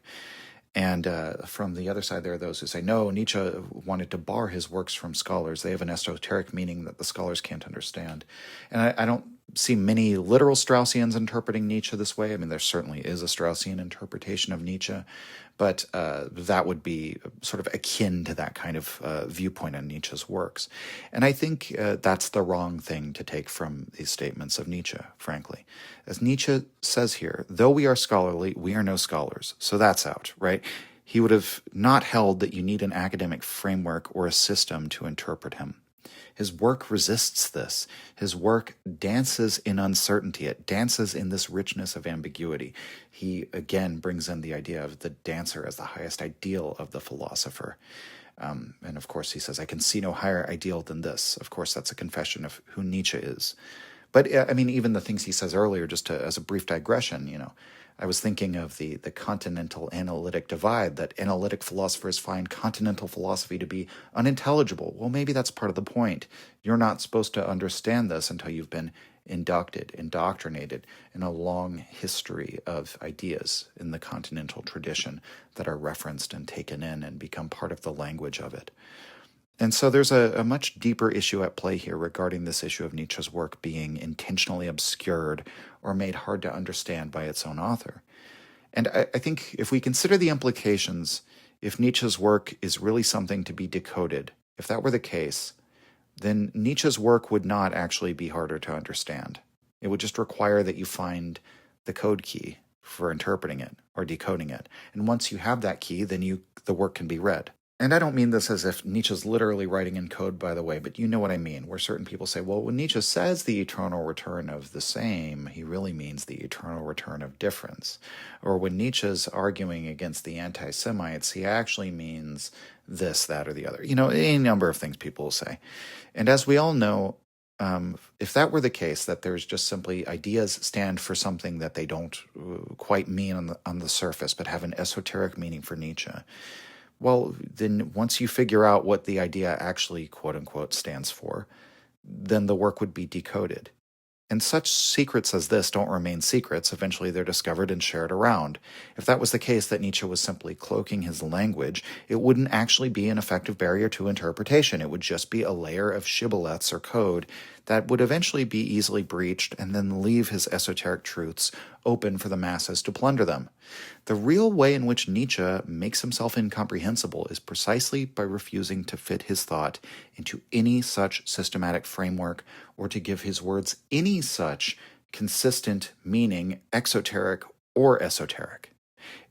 And from the other side, there are those who say, no, Nietzsche wanted to bar his works from scholars. They have an esoteric meaning that the scholars can't understand. And I don't see many literal Straussians interpreting Nietzsche this way. I mean, there certainly is a Straussian interpretation of Nietzsche, but that would be sort of akin to that kind of viewpoint on Nietzsche's works. And I think that's the wrong thing to take from these statements of Nietzsche, frankly. As Nietzsche says here, though we are scholarly, we are no scholars. So that's out, right? He would have not held that you need an academic framework or a system to interpret him. His work resists this. His work dances in uncertainty. It dances in this richness of ambiguity. He, again, brings in the idea of the dancer as the highest ideal of the philosopher. And of course, he says, I can see no higher ideal than this. Of course, that's a confession of who Nietzsche is. But, I mean, even the things he says earlier, as a brief digression, I was thinking of the continental analytic divide, that analytic philosophers find continental philosophy to be unintelligible. Well, maybe that's part of the point. You're not supposed to understand this until you've been indoctrinated in a long history of ideas in the continental tradition that are referenced and taken in and become part of the language of it. And so there's a much deeper issue at play here regarding this issue of Nietzsche's work being intentionally obscured or made hard to understand by its own author. And I think if we consider the implications, if Nietzsche's work is really something to be decoded, if that were the case, then Nietzsche's work would not actually be harder to understand. It would just require that you find the code key for interpreting it or decoding it. And once you have that key, then the work can be read. And I don't mean this as if Nietzsche's literally writing in code, by the way, but you know what I mean, where certain people say, well, when Nietzsche says the eternal return of the same, he really means the eternal return of difference. Or when Nietzsche's arguing against the anti-Semites, he actually means this, that, or the other. Any number of things people will say. And as we all know, if that were the case, that there's just simply ideas stand for something that they don't quite mean on the surface, but have an esoteric meaning for Nietzsche, well, then once you figure out what the idea actually, quote unquote, stands for, then the work would be decoded. And such secrets as this don't remain secrets. Eventually they're discovered and shared around. If that was the case, that Nietzsche was simply cloaking his language, it wouldn't actually be an effective barrier to interpretation. It would just be a layer of shibboleths or code that would eventually be easily breached and then leave his esoteric truths open for the masses to plunder them. The real way in which Nietzsche makes himself incomprehensible is precisely by refusing to fit his thought into any such systematic framework or to give his words any such consistent meaning, exoteric or esoteric.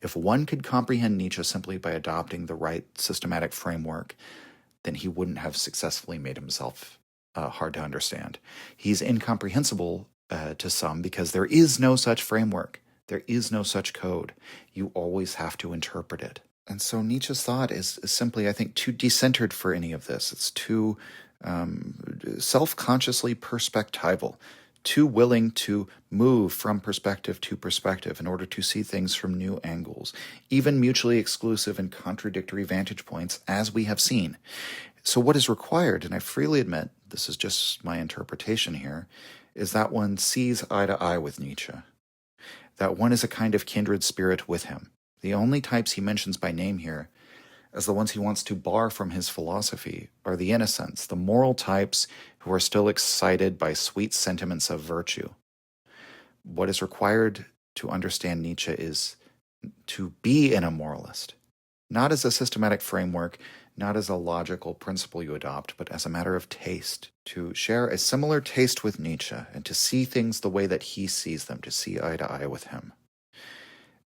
If one could comprehend Nietzsche simply by adopting the right systematic framework, then he wouldn't have successfully made himself hard to understand. He's incomprehensible to some because there is no such framework. There is no such code. You always have to interpret it. And so Nietzsche's thought is simply, I think, too decentered for any of this. It's too self-consciously perspectival, too willing to move from perspective to perspective in order to see things from new angles, even mutually exclusive and contradictory vantage points, as we have seen. So what is required, and I freely admit this is just my interpretation here, is that one sees eye to eye with Nietzsche, that one is a kind of kindred spirit with him. The only types he mentions by name here as the ones he wants to bar from his philosophy are the innocents, the moral types who are still excited by sweet sentiments of virtue. What is required to understand Nietzsche is to be an immoralist, not as a systematic framework, not as a logical principle you adopt, but as a matter of taste, to share a similar taste with Nietzsche and to see things the way that he sees them, to see eye to eye with him.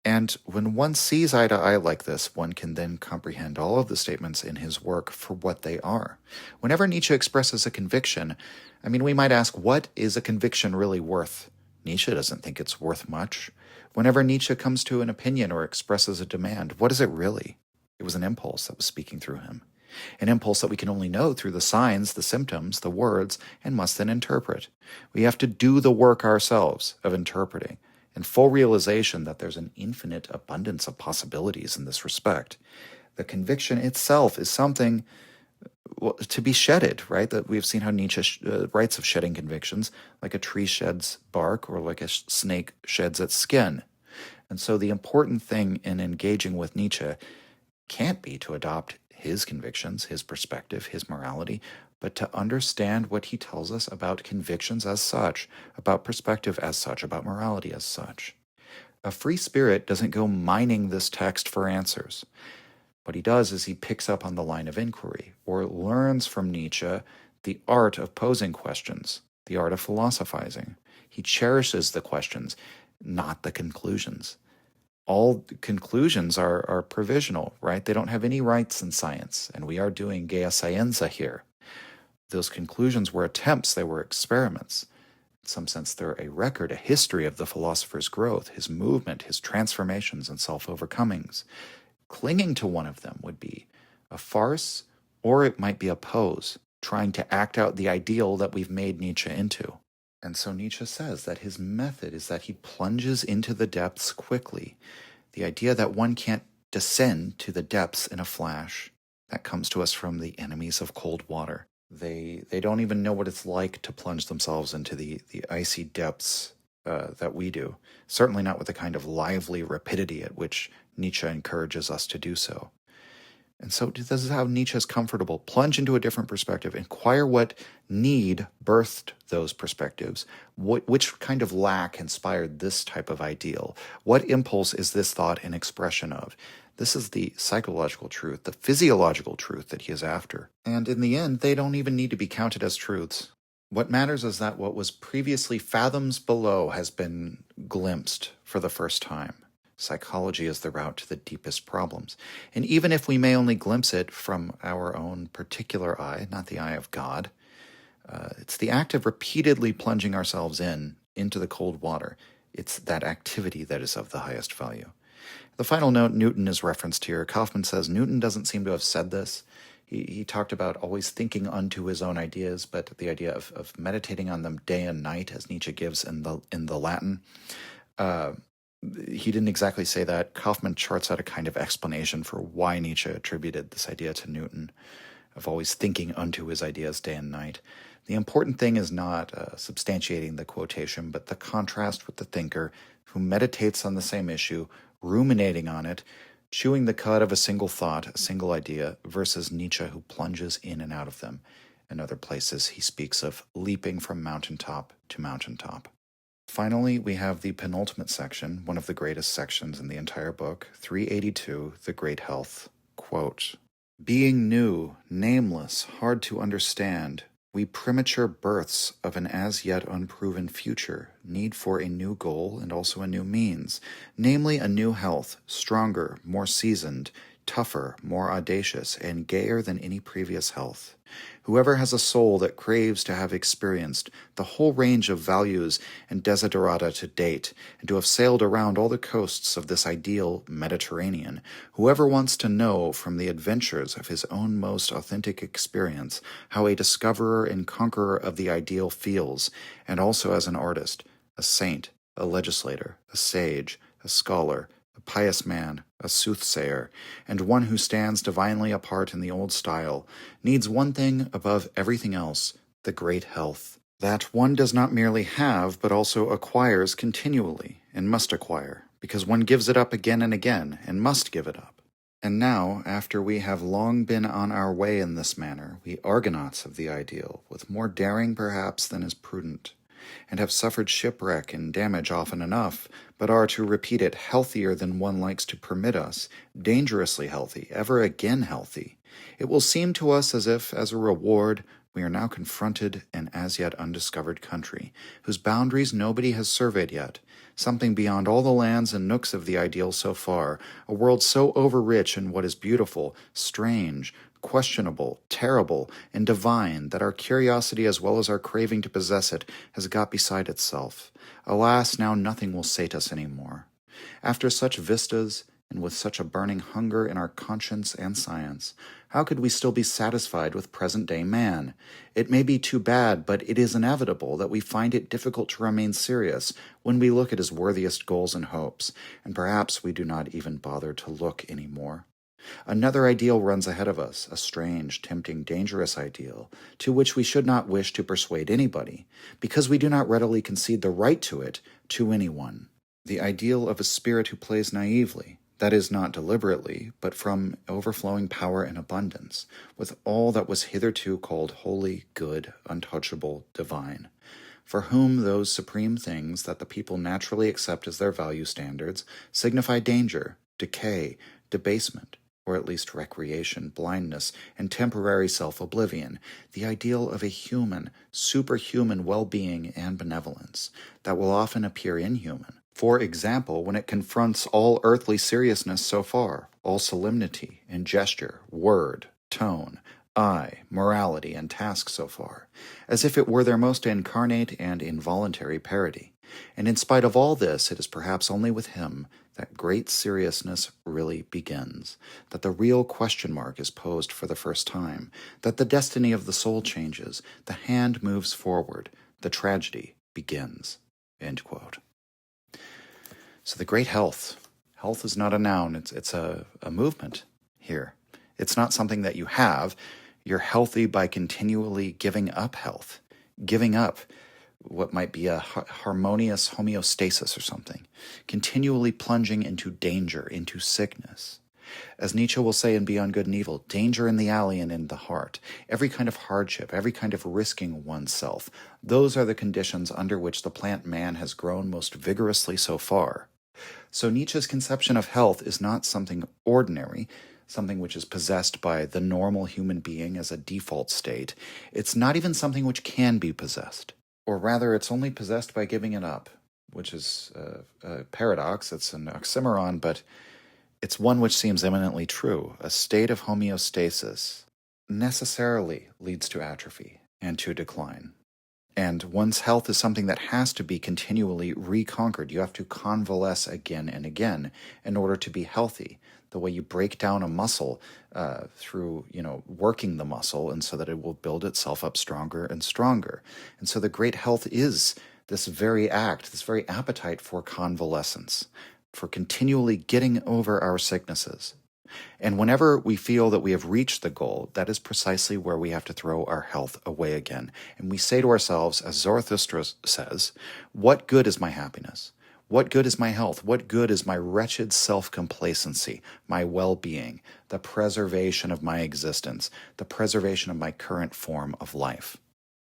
And when one sees eye to eye like this, one can then comprehend all of the statements in his work for what they are. Whenever Nietzsche expresses a conviction, we might ask, what is a conviction really worth? Nietzsche doesn't think it's worth much. Whenever Nietzsche comes to an opinion or expresses a demand, what is it really? It was an impulse that was speaking through him. An impulse that we can only know through the signs, the symptoms, the words, and must then interpret. We have to do the work ourselves of interpreting, in full realization that there's an infinite abundance of possibilities in this respect. The conviction itself is something to be shedded, right? That we've seen how Nietzsche writes of shedding convictions, like a tree sheds bark or like a snake sheds its skin. And so the important thing in engaging with Nietzsche can't be to adopt his convictions, his perspective, his morality, but to understand what he tells us about convictions as such, about perspective as such, about morality as such. A free spirit doesn't go mining this text for answers. What he does is he picks up on the line of inquiry, or learns from Nietzsche the art of posing questions, the art of philosophizing. He cherishes the questions, not the conclusions. All conclusions are provisional, right? They don't have any rights in science, and we are doing Gaia Scienza here. Those conclusions were attempts, they were experiments. In some sense, they're a record, a history of the philosopher's growth, his movement, his transformations and self-overcomings. Clinging to one of them would be a farce, or it might be a pose, trying to act out the ideal that we've made Nietzsche into. And so Nietzsche says that his method is that he plunges into the depths quickly. The idea that one can't descend to the depths in a flash, that comes to us from the enemies of cold water. They don't even know what it's like to plunge themselves into the icy depths that we do. Certainly not with the kind of lively rapidity at which Nietzsche encourages us to do so. And so this is how Nietzsche is comfortable. Plunge into a different perspective. Inquire what need birthed those perspectives. Which kind of lack inspired this type of ideal? What impulse is this thought an expression of? This is the psychological truth, the physiological truth that he is after. And in the end, they don't even need to be counted as truths. What matters is that what was previously fathoms below has been glimpsed for the first time. Psychology is the route to the deepest problems. And even if we may only glimpse it from our own particular eye, not the eye of God, it's the act of repeatedly plunging ourselves into the cold water. It's that activity that is of the highest value. The final note, Newton is referenced here. Kaufman says Newton doesn't seem to have said this. He talked about always thinking unto his own ideas, but the idea of meditating on them day and night, as Nietzsche gives in the Latin. He didn't exactly say that. Kaufman charts out a kind of explanation for why Nietzsche attributed this idea to Newton, of always thinking unto his ideas day and night. The important thing is not substantiating the quotation, but the contrast with the thinker who meditates on the same issue, ruminating on it, chewing the cud of a single thought, a single idea, versus Nietzsche who plunges in and out of them. In other places, he speaks of leaping from mountaintop to mountaintop. Finally, we have the penultimate section, one of the greatest sections in the entire book, 382, The Great Health. Quote, "Being new, nameless, hard to understand, we premature births of an as yet unproven future need for a new goal and also a new means, namely a new health, stronger, more seasoned, tougher, more audacious, and gayer than any previous health. Whoever has a soul that craves to have experienced the whole range of values and desiderata to date, and to have sailed around all the coasts of this ideal Mediterranean, whoever wants to know from the adventures of his own most authentic experience how a discoverer and conqueror of the ideal feels, and also as an artist, a saint, a legislator, a sage, a scholar, a pious man, a soothsayer, and one who stands divinely apart in the old style, needs one thing above everything else, the great health. That one does not merely have, but also acquires continually, and must acquire, because one gives it up again and again, and must give it up. And now, after we have long been on our way in this manner, we Argonauts of the ideal, with more daring perhaps than is prudent, and have suffered shipwreck and damage often enough, but are, to repeat it, healthier than one likes to permit us, dangerously healthy, ever again healthy. It will seem to us as if, as a reward, we are now confronted an as yet undiscovered country, whose boundaries nobody has surveyed yet, something beyond all the lands and nooks of the ideal so far, a world so overrich in what is beautiful, strange, questionable, terrible, and divine that our curiosity as well as our craving to possess it has got beside itself. Alas, now nothing will sate us any more. After such vistas, and with such a burning hunger in our conscience and science, how could we still be satisfied with present-day man? It may be too bad, but it is inevitable that we find it difficult to remain serious when we look at his worthiest goals and hopes, and perhaps we do not even bother to look any more. Another ideal runs ahead of us, a strange, tempting, dangerous ideal, to which we should not wish to persuade anybody, because we do not readily concede the right to it to anyone. The ideal of a spirit who plays naively, that is, not deliberately, but from overflowing power and abundance, with all that was hitherto called holy, good, untouchable, divine, for whom those supreme things that the people naturally accept as their value standards signify danger, decay, debasement, or at least recreation, blindness, and temporary self-oblivion, the ideal of a human, superhuman well-being and benevolence, that will often appear inhuman. For example, when it confronts all earthly seriousness so far, all solemnity and gesture, word, tone, eye, morality, and task so far, as if it were their most incarnate and involuntary parody. And in spite of all this, it is perhaps only with him that great seriousness really begins, that the real question mark is posed for the first time, that the destiny of the soul changes, the hand moves forward, the tragedy begins." End quote. So the great health. Health is not a noun, it's a movement here. It's not something that you have. You're healthy by continually giving up health, giving up what might be a harmonious homeostasis or something, continually plunging into danger, into sickness. As Nietzsche will say in Beyond Good and Evil, danger in the alley and in the heart, every kind of hardship, every kind of risking oneself, those are the conditions under which the plant man has grown most vigorously so far. So Nietzsche's conception of health is not something ordinary, something which is possessed by the normal human being as a default state. It's not even something which can be possessed. Or rather, it's only possessed by giving it up, which is a paradox. It's an oxymoron, but it's one which seems eminently true. A state of homeostasis necessarily leads to atrophy and to decline. And one's health is something that has to be continually reconquered. You have to convalesce again and again in order to be healthy. The way you break down a muscle through, working the muscle, and so that it will build itself up stronger and stronger. And so the great health is this very act, this very appetite for convalescence, for continually getting over our sicknesses. And whenever we feel that we have reached the goal, that is precisely where we have to throw our health away again. And we say to ourselves, as Zarathustra says, what good is my happiness? What good is my health? What good is my wretched self-complacency, my well-being, the preservation of my existence, the preservation of my current form of life?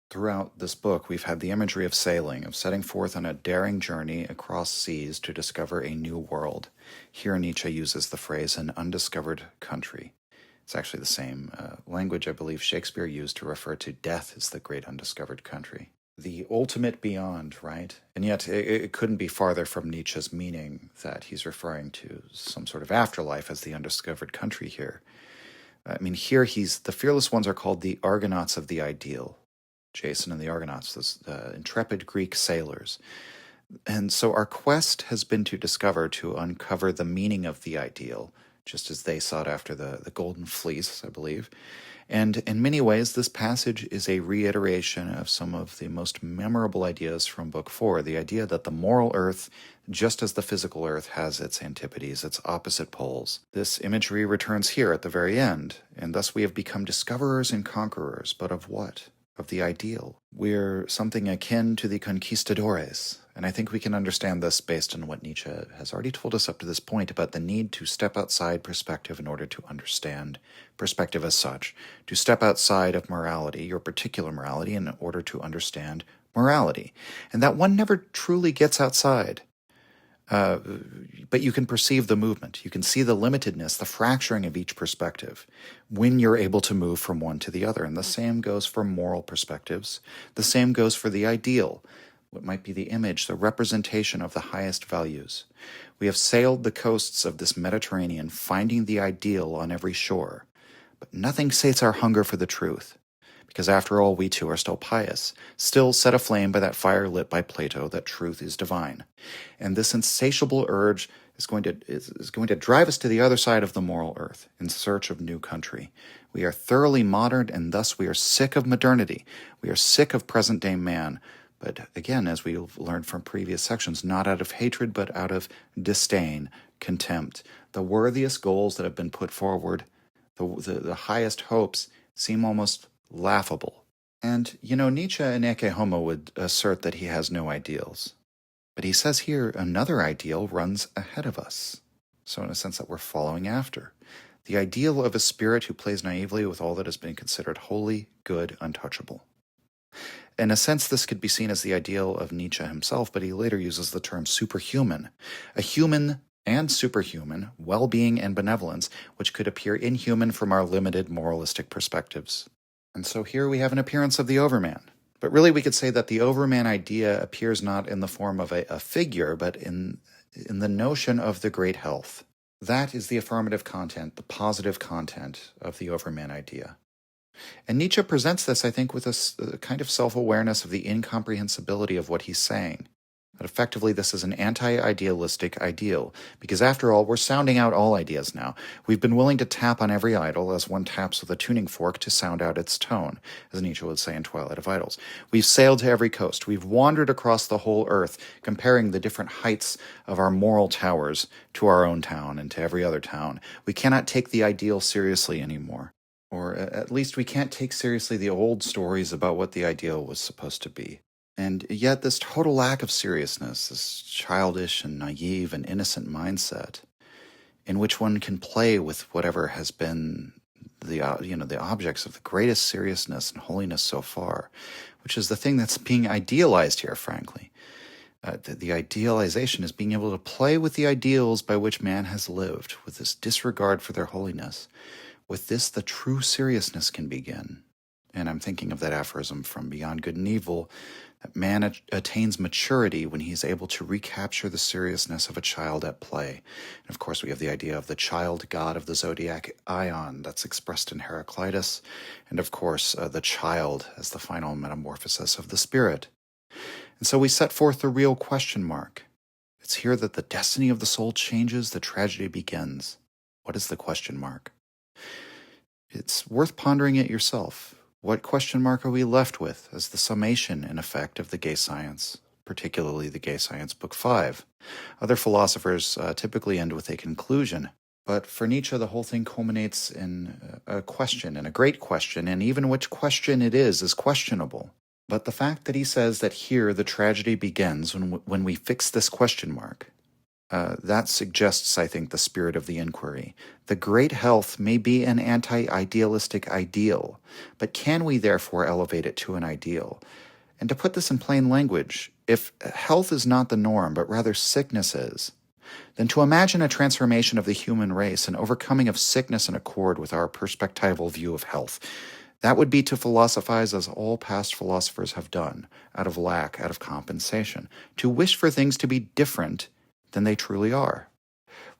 Throughout this book, we've had the imagery of sailing, of setting forth on a daring journey across seas to discover a new world. Here Nietzsche uses the phrase an undiscovered country. It's actually the same language I believe Shakespeare used to refer to death as the great undiscovered country. The ultimate beyond, right? And yet it couldn't be farther from Nietzsche's meaning that he's referring to some sort of afterlife as the undiscovered country here. I mean, here the fearless ones are called the Argonauts of the ideal. Jason and the Argonauts, the intrepid Greek sailors. And so our quest has been to uncover the meaning of the ideal, just as they sought after the golden fleece, I believe. And in many ways, this passage is a reiteration of some of the most memorable ideas from Book 4, the idea that the moral earth, just as the physical earth, has its antipodes, its opposite poles. This imagery returns here at the very end, and thus we have become discoverers and conquerors, but of what? Of the ideal. We're something akin to the conquistadores, and I think we can understand this based on what Nietzsche has already told us up to this point about the need to step outside perspective in order to understand perspective as such, to step outside of morality, your particular morality, in order to understand morality, and that one never truly gets outside. But you can perceive the movement. You can see the limitedness, the fracturing of each perspective when you're able to move from one to the other. And the same goes for moral perspectives. The same goes for the ideal, what might be the image, the representation of the highest values. We have sailed the coasts of this Mediterranean, finding the ideal on every shore. But nothing sates our hunger for the truth. Because after all, we too are still pious, still set aflame by that fire lit by Plato that truth is divine. And this insatiable urge is going to drive us to the other side of the moral earth in search of new country. We are thoroughly modern, and thus we are sick of modernity. We are sick of present-day man. But again, as we've learned from previous sections, not out of hatred, but out of disdain, contempt. The worthiest goals that have been put forward, the highest hopes, seem almost laughable. And, Nietzsche in Ecce Homo would assert that he has no ideals. But he says here another ideal runs ahead of us. So in a sense that we're following after. The ideal of a spirit who plays naively with all that has been considered holy, good, untouchable. In a sense, this could be seen as the ideal of Nietzsche himself, but he later uses the term superhuman. A human and superhuman, well-being and benevolence, which could appear inhuman from our limited moralistic perspectives. And so here we have an appearance of the overman. But really we could say that the overman idea appears not in the form of a figure, but in the notion of the great health. That is the affirmative content, the positive content of the overman idea. And Nietzsche presents this, I think, with a kind of self-awareness of the incomprehensibility of what he's saying. That effectively this is an anti-idealistic ideal, because after all, we're sounding out all ideas now. We've been willing to tap on every idol as one taps with a tuning fork to sound out its tone, as Nietzsche would say in Twilight of Idols. We've sailed to every coast. We've wandered across the whole earth, comparing the different heights of our moral towers to our own town and to every other town. We cannot take the ideal seriously anymore. Or at least we can't take seriously the old stories about what the ideal was supposed to be. And yet this total lack of seriousness, this childish and naive and innocent mindset, in which one can play with whatever has been the objects of the greatest seriousness and holiness so far, which is the thing that's being idealized here, frankly. The idealization is being able to play with the ideals by which man has lived, with this disregard for their holiness. With this, the true seriousness can begin. And I'm thinking of that aphorism from Beyond Good and Evil, that man attains maturity when he's able to recapture the seriousness of a child at play. And of course, we have the idea of the child god of the zodiac Ion that's expressed in Heraclitus, and of course, the child as the final metamorphosis of the spirit. And so we set forth the real question mark. It's here that the destiny of the soul changes, the tragedy begins. What is the question mark? It's worth pondering it yourself. What question mark are we left with as the summation, in effect, of the gay science, particularly the gay science book 5? Other philosophers typically end with a conclusion, But for Nietzsche, the whole thing culminates in a question, and a great question, and even which question it is questionable. But the fact that he says that here the tragedy begins when we fix this question mark, that suggests, I think, the spirit of the inquiry. The great health may be an anti-idealistic ideal, but can we therefore elevate it to an ideal? And to put this in plain language, if health is not the norm, but rather sickness is, then to imagine a transformation of the human race, an overcoming of sickness in accord with our perspectival view of health, that would be to philosophize as all past philosophers have done, out of lack, out of compensation, to wish for things to be different than they truly are.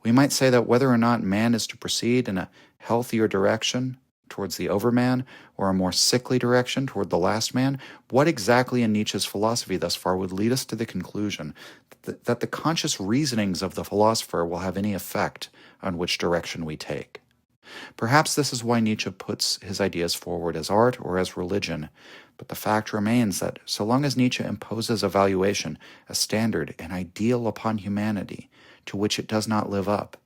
We might say that whether or not man is to proceed in a healthier direction towards the overman, or a more sickly direction toward the last man, what exactly in Nietzsche's philosophy thus far would lead us to the conclusion that the conscious reasonings of the philosopher will have any effect on which direction we take? Perhaps this is why Nietzsche puts his ideas forward as art or as religion, but the fact remains that so long as Nietzsche imposes a valuation, a standard, an ideal upon humanity to which it does not live up,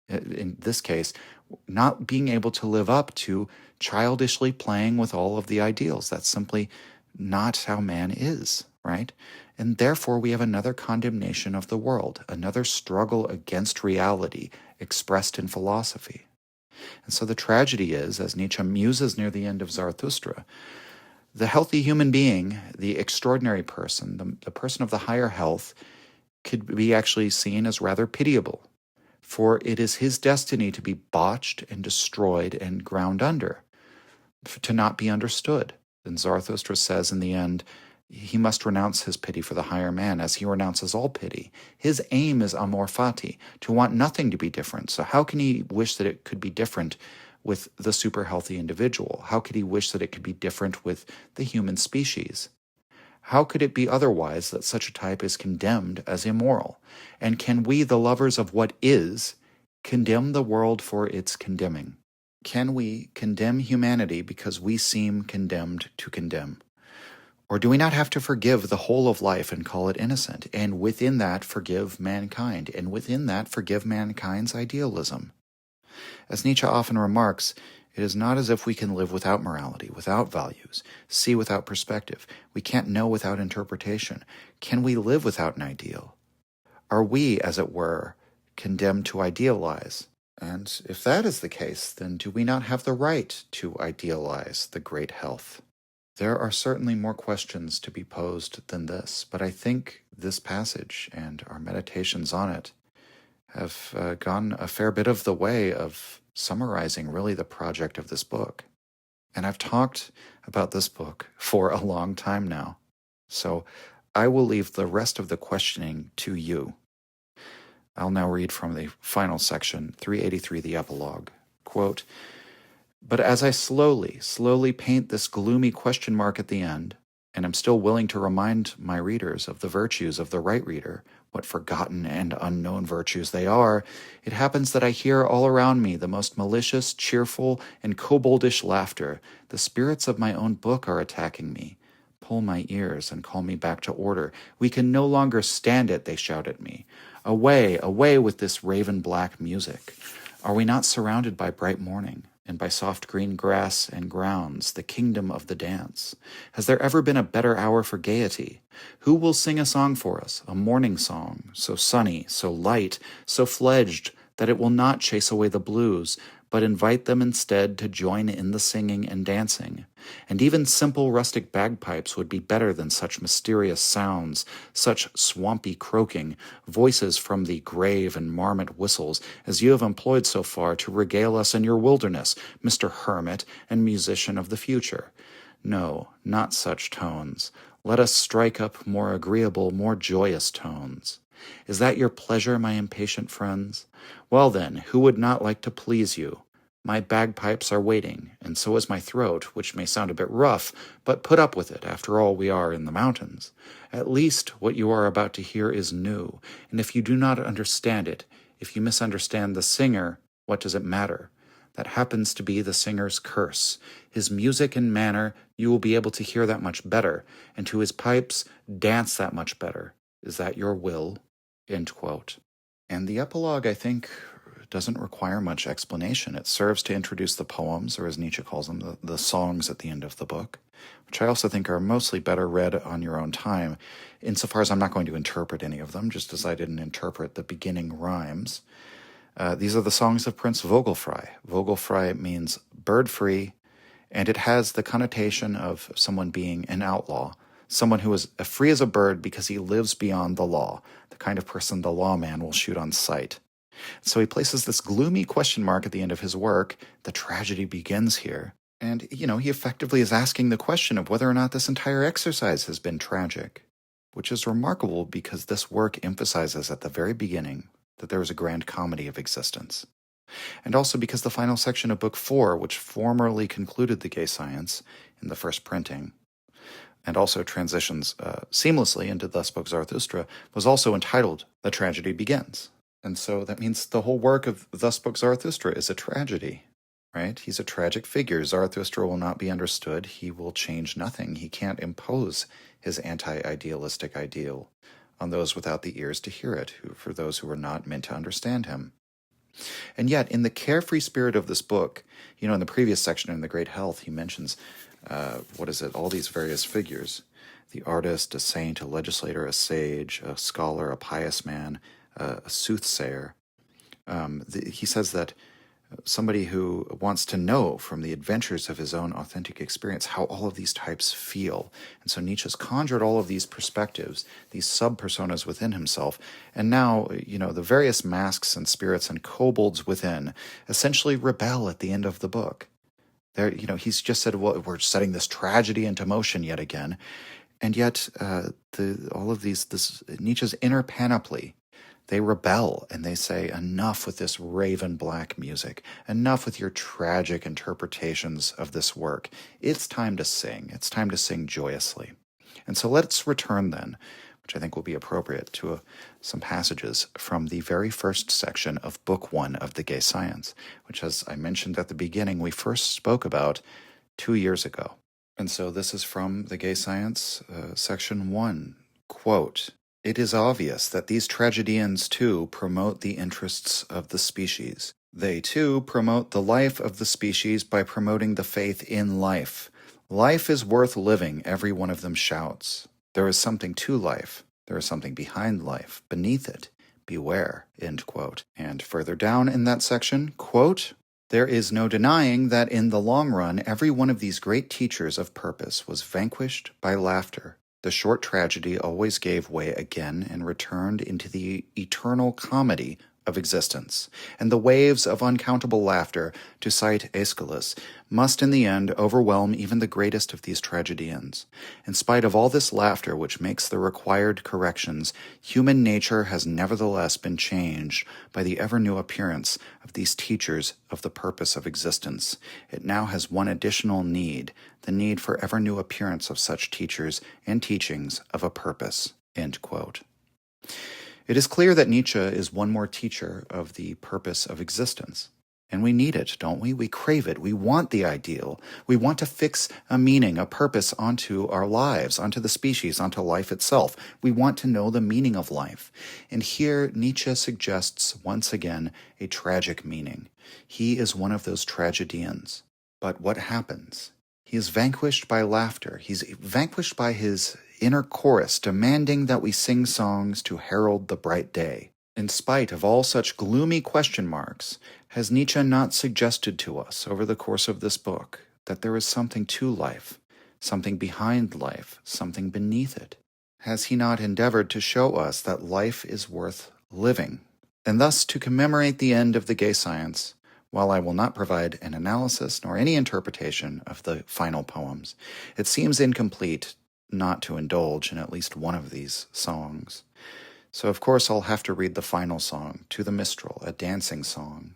in this case, not being able to live up to childishly playing with all of the ideals. That's simply not how man is, right? And therefore we have another condemnation of the world, another struggle against reality expressed in philosophy. And so the tragedy is, as Nietzsche muses near the end of Zarathustra, the healthy human being, the extraordinary person, the person of the higher health, could be actually seen as rather pitiable, for it is his destiny to be botched and destroyed and ground under, to not be understood. And Zarathustra says in the end, he must renounce his pity for the higher man as he renounces all pity. His aim is amor fati, to want nothing to be different. So how can he wish that it could be different with the super healthy individual? How could he wish that it could be different with the human species? How could it be otherwise that such a type is condemned as immoral? And can we, the lovers of what is, condemn the world for its condemning? Can we condemn humanity because we seem condemned to condemn? Or do we not have to forgive the whole of life and call it innocent, and within that forgive mankind, and within that forgive mankind's idealism? As Nietzsche often remarks, it is not as if we can live without morality, without values, see without perspective. We can't know without interpretation. Can we live without an ideal? Are we, as it were, condemned to idealize? And if that is the case, then do we not have the right to idealize the great health? There are certainly more questions to be posed than this, but I think this passage and our meditations on it have gone a fair bit of the way of summarizing really the project of this book. And I've talked about this book for a long time now, so I will leave the rest of the questioning to you. I'll now read from the final section, 383, the epilogue. Quote, "But as I slowly paint this gloomy question mark at the end, and am still willing to remind my readers of the virtues of the right reader, what forgotten and unknown virtues they are, it happens that I hear all around me the most malicious, cheerful, and koboldish laughter. The spirits of my own book are attacking me. Pull my ears and call me back to order. We can no longer stand it, they shout at me. Away, away with this raven-black music. Are we not surrounded by bright morning, and by soft green grass and grounds, the kingdom of the dance? Has there ever been a better hour for gaiety? Who will sing a song for us, a morning song, so sunny, so light, so fledged, that it will not chase away the blues, but invite them instead to join in the singing and dancing? And even simple rustic bagpipes would be better than such mysterious sounds, such swampy croaking, voices from the grave and marmot whistles, as you have employed so far to regale us in your wilderness, Mr. Hermit and musician of the future. No, not such tones. Let us strike up more agreeable, more joyous tones. Is that your pleasure, my impatient friends? Well then, who would not like to please you? My bagpipes are waiting, and so is my throat, which may sound a bit rough, but put up with it. After all, we are in the mountains. At least what you are about to hear is new, and if you do not understand it, if you misunderstand the singer, what does it matter? That happens to be the singer's curse. His music and manner, you will be able to hear that much better, and to his pipes, dance that much better. Is that your will?" End quote. And the epilogue, I think, doesn't require much explanation. It serves to introduce the poems, or as Nietzsche calls them, the songs at the end of the book, which I also think are mostly better read on your own time, insofar as I'm not going to interpret any of them, just as I didn't interpret the beginning rhymes. These are the songs of Prince Vogelfrei. Vogelfrei means bird-free, and it has the connotation of someone being an outlaw, someone who is free as a bird because he lives beyond the law, the kind of person the lawman will shoot on sight. So he places this gloomy question mark at the end of his work. The tragedy begins here. And, he effectively is asking the question of whether or not this entire exercise has been tragic, which is remarkable because this work emphasizes at the very beginning that there is a grand comedy of existence. And also because the final section of Book 4, which formerly concluded the gay science in the first printing, and also transitions seamlessly into Thus Spoke Zarathustra, was also entitled The Tragedy Begins. And so that means the whole work of Thus Spoke Zarathustra is a tragedy, right? He's a tragic figure. Zarathustra will not be understood. He will change nothing. He can't impose his anti-idealistic ideal on those without the ears to hear it, for those who are not meant to understand him. And yet, in the carefree spirit of this book, in the previous section in The Great Health, he mentions, all these various figures: the artist, a saint, a legislator, a sage, a scholar, a pious man, a soothsayer. He says that somebody who wants to know from the adventures of his own authentic experience how all of these types feel. And so Nietzsche's conjured all of these perspectives, these sub-personas within himself, and now, the various masks and spirits and kobolds within essentially rebel at the end of the book. He's just said, well, we're setting this tragedy into motion yet again, and yet Nietzsche's inner panoply, they rebel and they say, enough with this raven black music, enough with your tragic interpretations of this work. It's time to sing. It's time to sing joyously. And so let's return then, which I think will be appropriate, to some passages from the very first section of Book 1 of The Gay Science, which, as I mentioned at the beginning, we first spoke about 2 years ago. And so this is from The Gay Science, section 1, quote, "It is obvious that these tragedians, too, promote the interests of the species. They, too, promote the life of the species by promoting the faith in life. Life is worth living, every one of them shouts. There is something to life. There is something behind life, beneath it. Beware," end quote. And further down in that section, quote, "There is no denying that in the long run, every one of these great teachers of purpose was vanquished by laughter. The short tragedy always gave way again and returned into the eternal comedy of existence, and the waves of uncountable laughter, to cite Aeschylus, must in the end overwhelm even the greatest of these tragedians. In spite of all this laughter which makes the required corrections, human nature has nevertheless been changed by the ever-new appearance of these teachers of the purpose of existence. It now has one additional need, the need for ever-new appearance of such teachers and teachings of a purpose." End quote. It is clear that Nietzsche is one more teacher of the purpose of existence. And we need it, don't we? We crave it. We want the ideal. We want to fix a meaning, a purpose onto our lives, onto the species, onto life itself. We want to know the meaning of life. And here Nietzsche suggests once again a tragic meaning. He is one of those tragedians. But what happens? He is vanquished by laughter. He's vanquished by his inner chorus, demanding that we sing songs to herald the bright day. In spite of all such gloomy question marks, has Nietzsche not suggested to us over the course of this book that there is something to life, something behind life, something beneath it? Has he not endeavored to show us that life is worth living? And thus, to commemorate the end of the gay science, while I will not provide an analysis nor any interpretation of the final poems, it seems incomplete not to indulge in at least one of these songs. So of course I'll have to read the final song, To the Mistral, a dancing song.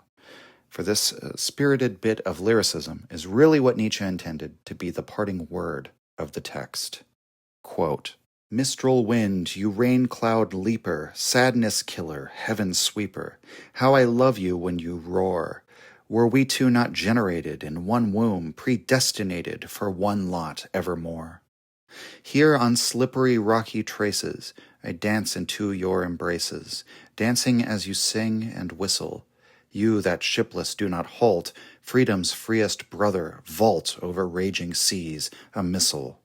For this spirited bit of lyricism is really what Nietzsche intended to be the parting word of the text. Quote, "Mistral wind, you rain cloud leaper, sadness killer, heaven sweeper, how I love you when you roar. Were we two not generated in one womb, predestinated for one lot evermore? Here on slippery rocky traces, I dance into your embraces, dancing as you sing and whistle, You that shipless do not halt, freedom's freest brother, vault over raging seas, a missile.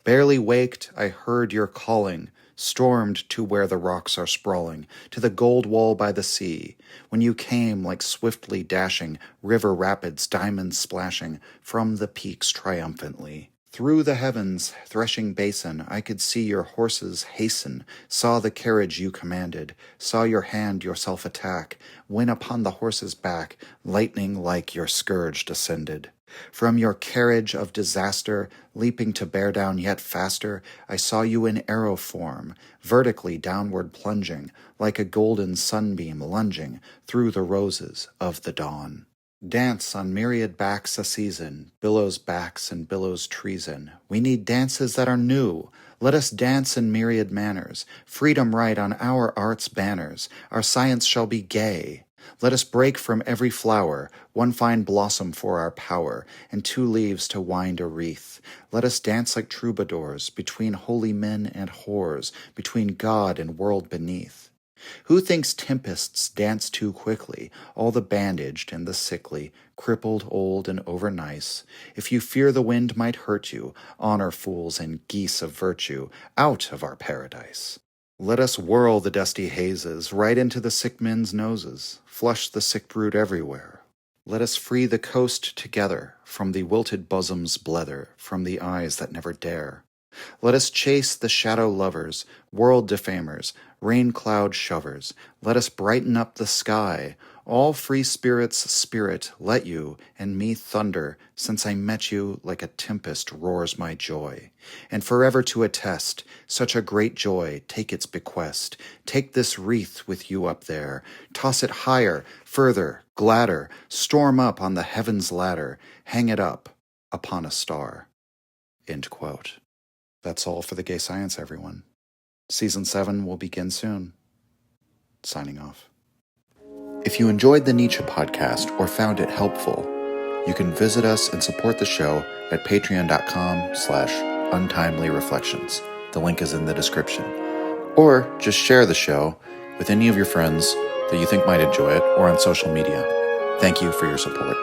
Barely waked, I heard your calling, stormed to where the rocks are sprawling, to the gold wall by the sea, when you came like swiftly dashing, river rapids, diamonds splashing, from the peaks triumphantly. Through the heavens, threshing basin, I could see your horses hasten, saw the carriage you commanded, saw your hand yourself attack, when upon the horse's back, lightning like your scourge descended. From your carriage of disaster, leaping to bear down yet faster, I saw you in arrow form, vertically downward plunging, like a golden sunbeam lunging through the roses of the dawn. Dance on myriad backs a season, billows backs and billows treason. We need dances that are new. Let us dance in myriad manners. Freedom write on our art's banners. Our science shall be gay. Let us break from every flower, one fine blossom for our power, and 2 leaves to wind a wreath. Let us dance like troubadours, between holy men and whores, between God and world beneath. Who thinks tempests dance too quickly, all the bandaged and the sickly, crippled, old, and over-nice? If you fear the wind might hurt you, honor fools and geese of virtue, out of our paradise. Let us whirl the dusty hazes right into the sick men's noses, flush the sick brood everywhere. Let us free the coast together, from the wilted bosom's blether, from the eyes that never dare. Let us chase the shadow lovers, world defamers, rain cloud shovers. Let us brighten up the sky. All free spirits' spirit, let you and me thunder, since I met you like a tempest roars my joy. And forever to attest such a great joy, take its bequest. Take this wreath with you up there, toss it higher, further, gladder, storm up on the heaven's ladder, hang it up upon a star. End quote. That's all for the Gay Science, everyone. Season 7 will begin soon. Signing off. If you enjoyed the Nietzsche podcast or found it helpful, you can visit us and support the show at patreon.com/untimely-reflections. The link is in the description. Or just share the show with any of your friends that you think might enjoy it or on social media. Thank you for your support.